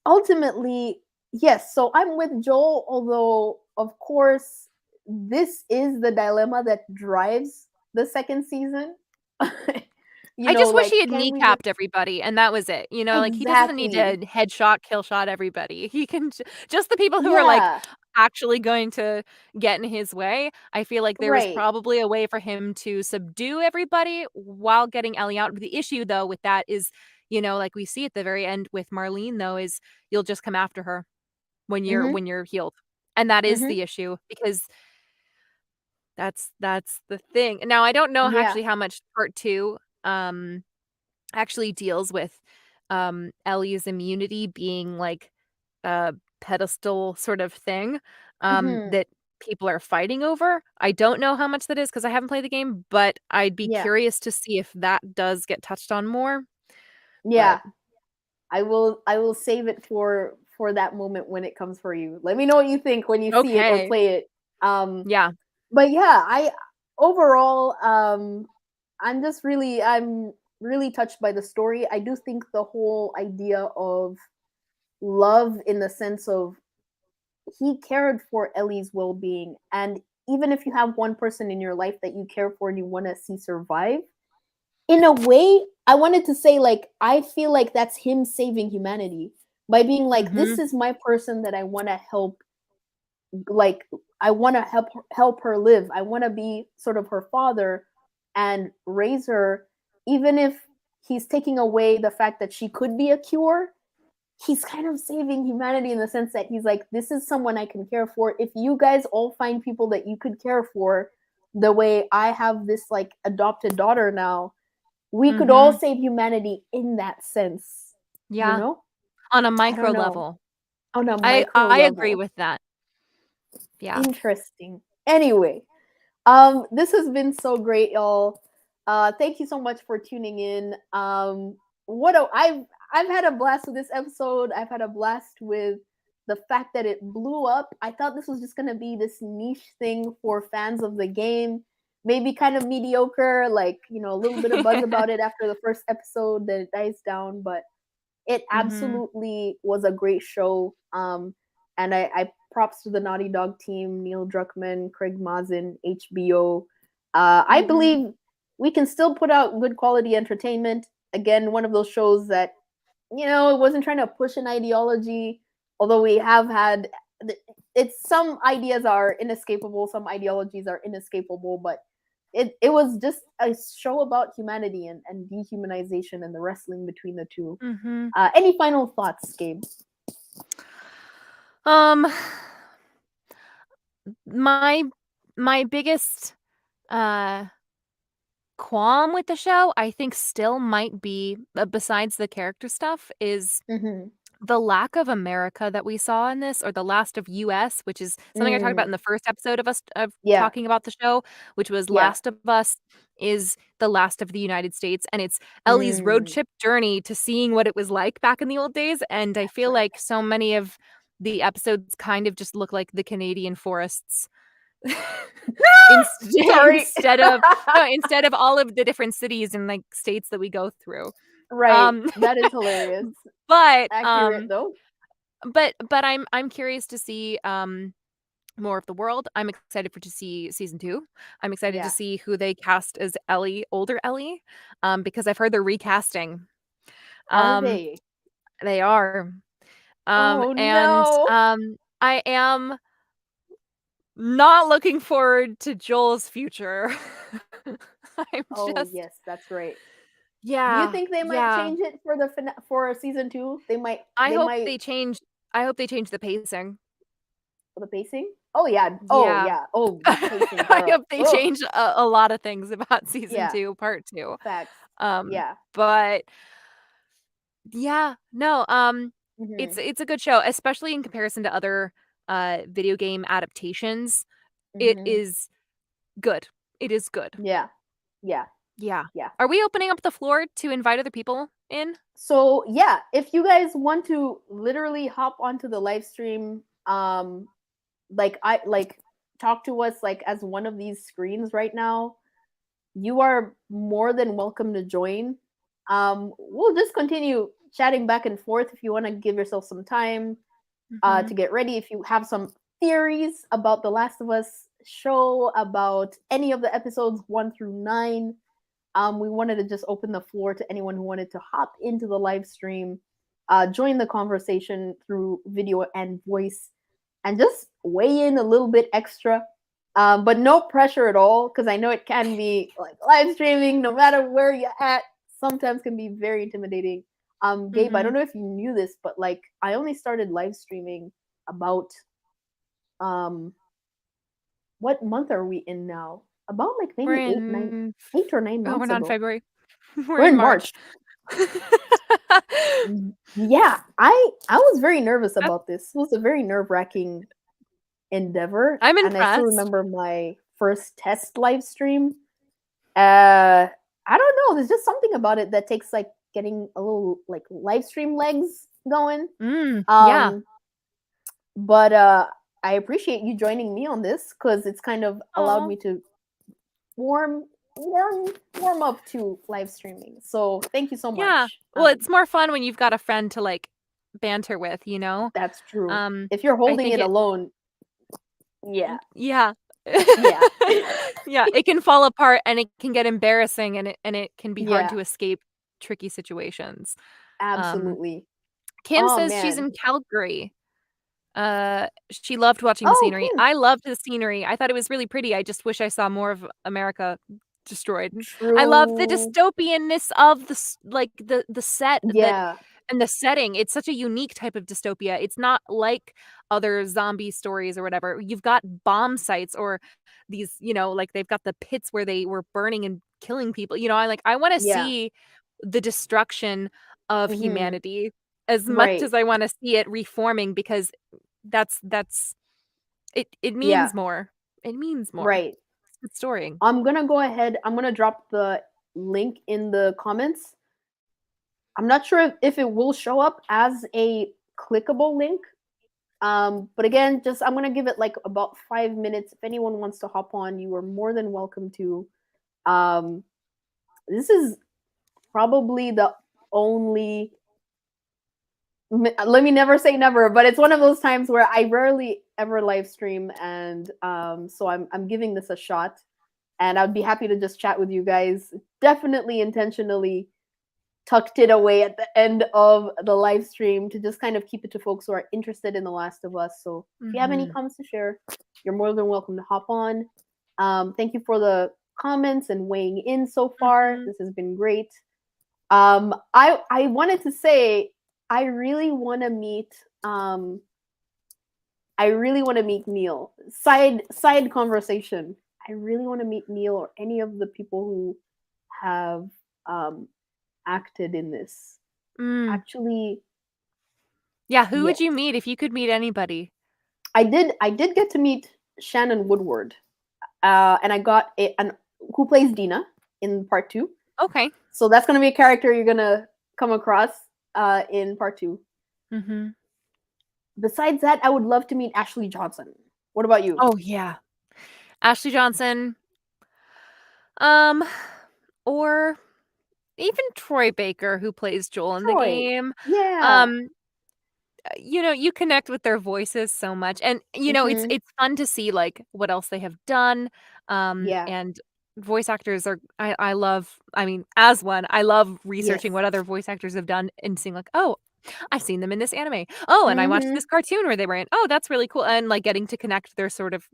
ultimately, yes, so I'm with Joel, although of course this is the dilemma that drives the second season. I just wish Like, he had can we just kneecapped everybody, and that was it, like, he doesn't need exactly. to headshot, killshot everybody. He can just the people who are, like, Yeah, actually going to get in his way. I feel like there was right. probably a way for him to subdue everybody while getting Ellie out. The issue, though, with that is, like we see at the very end with Marlene, though, is you'll just come after her when you're Mhm. when you're healed, and that is Mhm. the issue because that's the thing. Now I don't know Yeah. actually how much part 2, actually deals with, Ellie's immunity being, like, a pedestal sort of thing, Mhm. that people are fighting over. I don't know how much that is because I haven't played the game, but I'd be Yeah. curious to see if that does get touched on more, but Yeah. I will save it for that moment when it comes for you. Let me know what you think when you see it or okay. play it. Um Yeah. but yeah, I overall I'm really touched by the story. I do think the whole idea of love in the sense of he cared for Ellie's well-being, and even if you have one person in your life that you care for and you want to see survive, in a way, I wanted to say, like, I feel like that's him saving humanity by being like, this Mhm. is my person that I want to help. Like, I want to help her live. I want to be sort of her father and raise her, even if he's taking away the fact that she could be a cure. He's kind of saving humanity in the sense that he's like, this is someone I can care for. If you guys all find people that you could care for, the way I have this like adopted daughter now, we could all Mhm. save humanity in that sense. You Yeah, know? on a I micro don't know. level. On a I micro I agree level. with that. Yeah. Interesting. Anyway, this has been so great, y'all. Thank you so much for tuning in. I've had a blast with this episode. I've had a blast with the fact that it blew up. I thought this was just gonna be this niche thing for fans of the game, maybe kind of mediocre, like, a little bit of buzz about it after the first episode, then it dies down. But it Mhm. absolutely was a great show. And I props to the Naughty Dog team, Neil Druckmann, Craig Mazin, HBO. I Mhm. believe we can still put out good quality entertainment. Again, one of those shows that, it wasn't trying to push an ideology, although we have had it's some ideas are inescapable, some ideologies are inescapable, but it was just a show about humanity and dehumanization and the wrestling between the two. Mhm. Any final thoughts, Gabe? Um, my my biggest, uh qualm with the show, I think still might be, besides the character stuff, is Mm-hmm. the lack of America that we saw in this, or the last of US, which is something I talked about in Mm, the first episode of yeah, talking about the show, which was yeah. Last of Us is the last of the United States, and it's Ellie's road Mm, trip journey to seeing what it was like back in the old days, and I that's feel right. like so many of the episodes kind of just look like the Canadian forests Sorry. instead of all of the different cities and like states that we go through. Right. That is hilarious. But Accurate though. but I'm curious to see more of the world. I'm excited to see season 2. I'm excited to Yeah. see who they cast as Ellie, older Ellie, because I've heard they're recasting. Are they? They are. Oh And no. I am not looking forward to Joel's future. I'm Oh just yes, that's right. Do you yeah, think they might yeah. change it for the for season 2? They might. I They hope might they change I hope they change the pacing. for the pacing. Oh yeah. Oh Yeah. yeah. Oh, that pacing, I girl. hope they Oh change a lot of things about season yeah. 2, part 2. Facts. Yeah. But yeah, no, Mhm. it's a good show, especially in comparison to other, video game adaptations. It Mhm. is good. It is good. Yeah. Yeah. Yeah. Yeah. Are we opening up the floor to invite other people in? So yeah, if you guys want to literally hop onto the live stream, like I like talk to us like as one of these screens right now, you are more than welcome to join. We'll just continue chatting back and forth if you want to give yourself some time to Mhm. get ready. If you have some theories about The Last of Us show, about any of the episodes 1 through 9, we wanted to just open the floor to anyone who wanted to hop into the live stream, join the conversation through video and voice, and just weigh in a little bit extra. But no pressure at all, because I know it can be like live streaming, no matter where you're at, sometimes can be very intimidating. Gabe, I don't Mhm. know if you knew this, but like I only started live streaming about um what month are we in now? About like We're maybe in 8 or 9 months we're not in ago. February. We're We're in in March. March. Yeah, I was very nervous That about this. It was a very nerve-wracking endeavor, I'm and I still impressed. remember my first test live stream. I don't know, there's just something about it that takes like getting a little like live stream legs going. Yeah. Um but I appreciate you joining me on this cuz it's kind of allowed Oh, me to warm warm warm up to live streaming. So, thank you so yeah. much. Well, it's more fun when you've got a friend to, like, banter with, you know? That's true. Um, If you're I holding think it it alone, yeah. yeah. Yeah. Yeah, it can fall apart and it can get embarrassing and it can be hard Yeah, to escape tricky situations. Um, absolutely. Kim Oh says she's man. in Calgary. She loved watching the Oh, scenery. Kim. I loved the scenery. I thought it was really pretty. I just wish I saw more of America destroyed. I love the True. dystopianness of like the set that Yeah. and the setting. It's such a unique type of dystopia. It's not like other zombie stories or whatever. You've got bomb sites or these, like they've got the pits where they were burning and killing people. I want to Yeah. see the destruction of Mhm. humanity as much Right. as I want to see it reforming because that's it Yeah. means more. It means more. Right. It's good story. I'm gonna go ahead. I'm gonna drop the link in the comments. I'm not sure if it will show up as a clickable link. But again, just I'm gonna give it like about 5 minutes. If anyone wants to hop on, you are more than welcome to. Um, this is probably the only. Let me never say never, but it's one of those times where I rarely ever live stream, and so I'm giving this a shot, and I'd be happy to just chat with you guys. Definitely intentionally tucked it away at the end of the live stream to just kind of keep it to folks who are interested in The Last of Us. So if you have any Mhm. comments to share, you're more than welcome to hop on. Thank you for the comments and weighing in so far. Mhm. This has been great. I wanted to say I really want to meet I really want to meet Neil. Side conversation. I really want to meet Neil or any of the people who have um acted in this. Mm. Actually, Yeah, who would yes. you meet if you could meet anybody? I did get to meet Shannon Woodward. And I got an who plays Dina in part 2. Okay. So that's going to be a character you're going to come across in part 2. Mhm. Besides that, I would love to meet Ashley Johnson. What about you? Oh, yeah. Ashley Johnson, or even Troy Baker, who plays Joel in the Troy. game. Yeah. You connect with their voices so much, and Hmm. it's fun to see like what else they have done. Yeah. And voice actors are I love. I mean, as one, I love Yes. researching what other voice actors have done and seeing like, oh, I've seen them in this anime. Oh, and I watched Hmm. this cartoon where they were in. Oh, that's really cool. And like getting to connect their sort of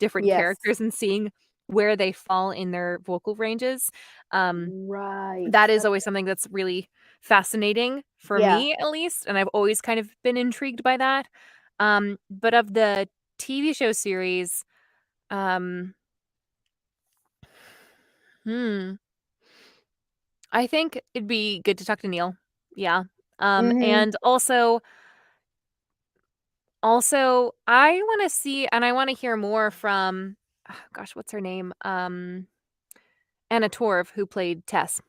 different Yes. characters and seeing where they fall in their vocal ranges. Right. That is always something that's really fascinating for Yeah. me, at least, and I've always kind of been intrigued by that. But of the TV show series, um, hmm, I think it'd be good to talk to Neil. Yeah. Hmm. And also, I wanna see and I wanna hear more from gosh, what's her name? Anna Torv, who played Tess.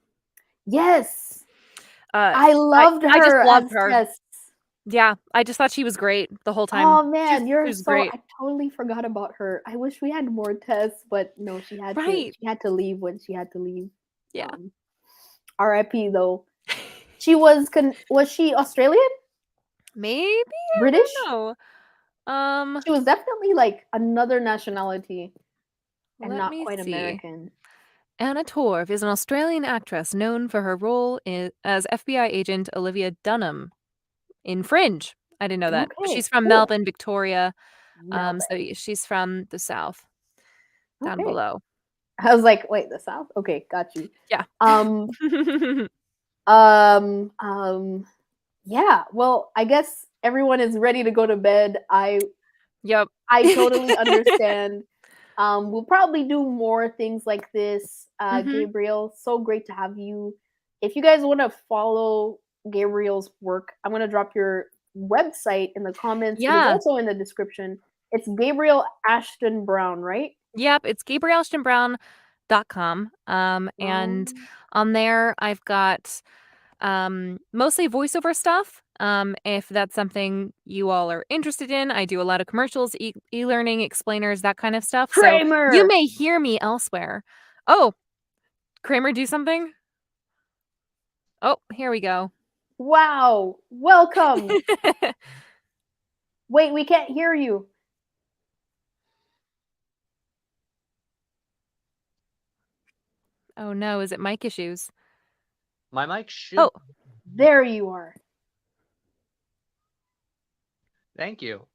Yes. Uh, I I loved I just her loved as her. Tess. Yeah, I just thought she was great the whole time. Oh man, She was I great. totally forgot about her. I wish we had more Tess, but no, Right. she had to leave when she had to leave. Yeah. Um RIP though. Was she Australian? Maybe? I British? don't know. She was definitely like another nationality and Let not me quite see. American. Anna Torv is an Australian actress known for her role as FBI agent Olivia Dunham in Fringe. I didn't know that. But Okay, she's from cool. Melbourne, Victoria. So Melbourne. she's from the South, down Okay. below. I was like, wait, the South? Okay, got you. Yeah. Um, um, um, yeah. Well, I guess everyone is ready to go to bed. Yep. I totally understand. We'll probably do more things like this. Mhm. Gabriel, so great to have you. If you guys want to follow Gabriel's work, I'm gonna drop your website in the comments. It is Yeah. also in the description. It's Gabriel Ashton Brown, right? Yep, it's gabrielashtonbrown.com. And Um, on there I've got mostly voiceover stuff. If that's something you all are interested in, I do a lot of commercials, e-learning, explainers, that kind of stuff. So you Kramer. may hear me elsewhere. Oh, Kramer, do something? Oh, here we go. Wow. Welcome. Wait, we can't hear you. Oh no, is it mic issues? My mic should. Oh, There you are. Thank you.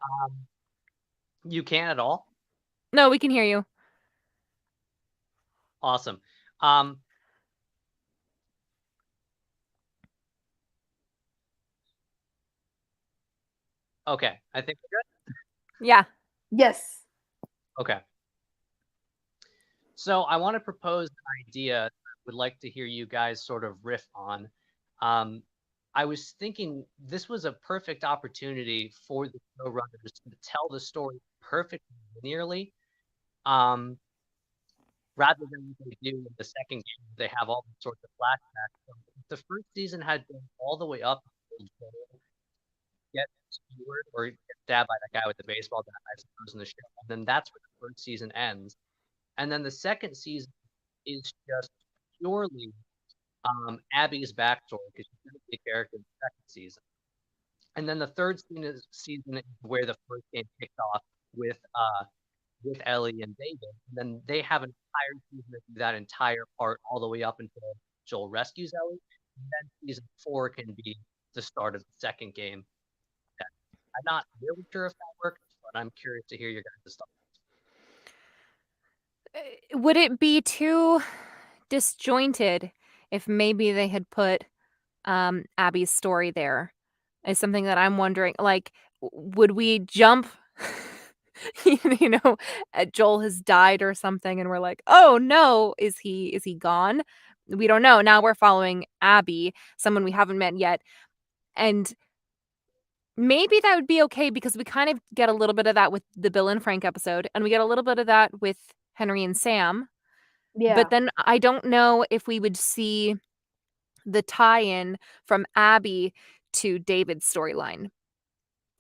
You can at all? no, we can hear you. Awesome. Okay, I think we're good. Yeah. Yes. Okay. So I want to propose an idea I would like to hear you guys sort of riff on. I was thinking this was a perfect opportunity for the showrunners to tell the story perfectly linearly, rather than what they do in the second game. They have all sorts of flashbacks. So if the first season had been all the way up until Joel gets skewered or gets stabbed by that guy with the baseball bat, I suppose, in the show, and then that's where the first season ends. And then the second season is just purely Abby's backstory because she's going to be a character in the second season. And then the third season is where the first game kicked off with Ellie and David. And then they have an entire season to do that entire part all the way up until Joel rescues Ellie. And then season 4 can be the start of the second game. I'm not really sure if that works, but I'm curious to hear your guys' thoughts. Would it be too disjointed if maybe they had put Abby's story there? Is something that I'm wondering. Like, would we jump? Joel has died or something, and we're like, oh no, is he gone? We don't know. Now we're following Abby, someone we haven't met yet, and maybe that would be okay because we kind of get a little bit of that with the Bill and Frank episode, and we get a little bit of that with Henry and Sam. Yeah. But then I don't know if we would see the tie-in from Abby to David's storyline.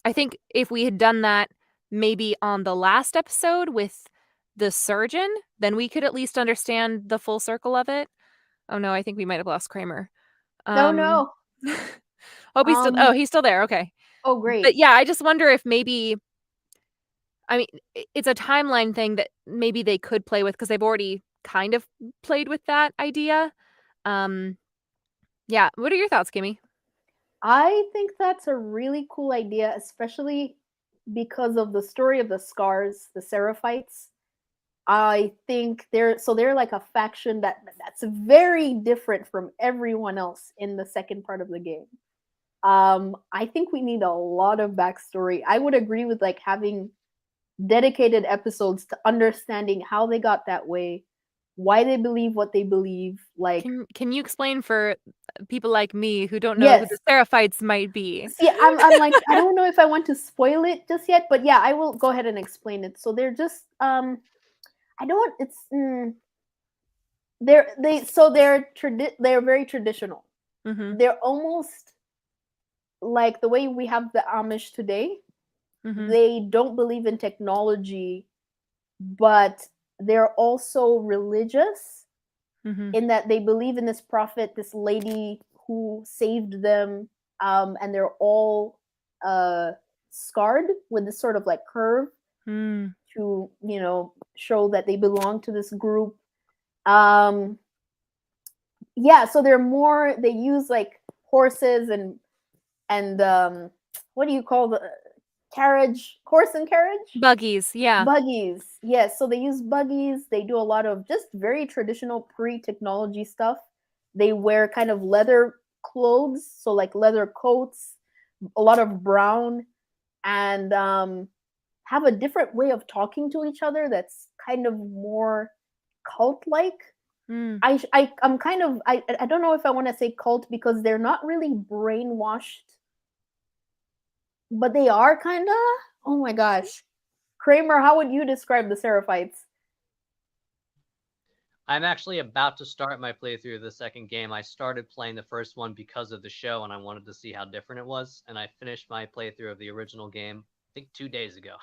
I think if we had done that maybe on the last episode with the surgeon, then we could at least understand the full circle of it. Oh no, I think we might have lost Kramer. No, no. Hope he's still. Oh, he's still there. Okay. Oh, great. But yeah, I just wonder if maybe. I mean, it's a timeline thing that maybe they could play with because they've already kind of played with that idea. Yeah. What are your thoughts, Kimmy? I think that's a really cool idea, especially because of the story of the Scars, the Seraphites. I think they're like a faction that's very different from everyone else in the second part of the game. I think we need a lot of backstory. I would agree with like having dedicated episodes to understanding how they got that way, why they believe what they believe. Like, can you explain for people like me who don't know who the Seraphites might be? See, I'm like, I don't know if I want to spoil it just yet, but yeah, I will go ahead and explain it. So they're just I don't. It's they're very traditional. Mm-hmm. They're almost like the way we have the Amish today. Mm-hmm. They don't believe in technology, but they're also religious in that they believe in this prophet, this lady who saved them, and they're all scarred with this sort of like curve to, you know, show that they belong to this group. Yeah, so they use like horses and what do you call the horse and carriage? Buggies, yeah. Buggies, yes. So they use buggies. They do a lot of just very traditional pre-technology stuff. They wear kind of leather clothes, so like leather coats, a lot of brown, and have a different way of talking to each other that's kind of more cult-like. I don't know if I want to say cult because they're not really brainwashed, but they are kind of. Oh my gosh. Kramer, how would you describe the Seraphites? I'm actually about to start my playthrough of the second game. I started playing the first one because of the show, and I wanted to see how different it was. And I finished my playthrough of the original game, I think 2 days ago.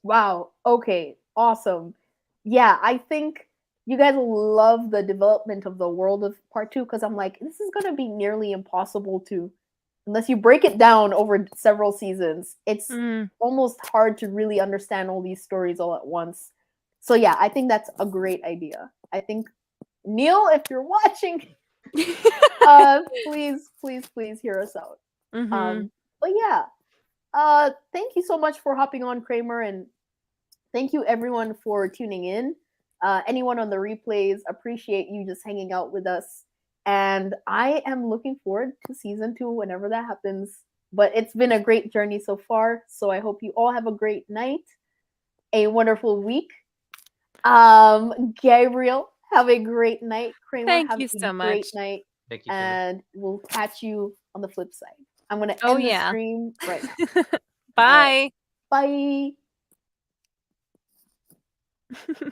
Wow. Okay. Awesome. Yeah, I think you guys will love the development of the world of part 2 because I'm like, this is going to be nearly impossible to, unless you break it down over several seasons. It's almost hard to really understand all these stories all at once. So yeah, I think that's a great idea. I think, Neil, if you're watching, please hear us out. But yeah, thank you so much for hopping on, Kramer, and thank you everyone for tuning in. Anyone on the replays, appreciate you just hanging out with us. And I am looking forward to season 2 whenever that happens. But it's been a great journey so far. So I hope you all have a great night, a wonderful week. Gabriel, have a great night. Kramer, Thank have you a so great much. night. Thank you. And we'll catch you on the flip side. I'm going to end the stream right now. Bye. Right. Bye.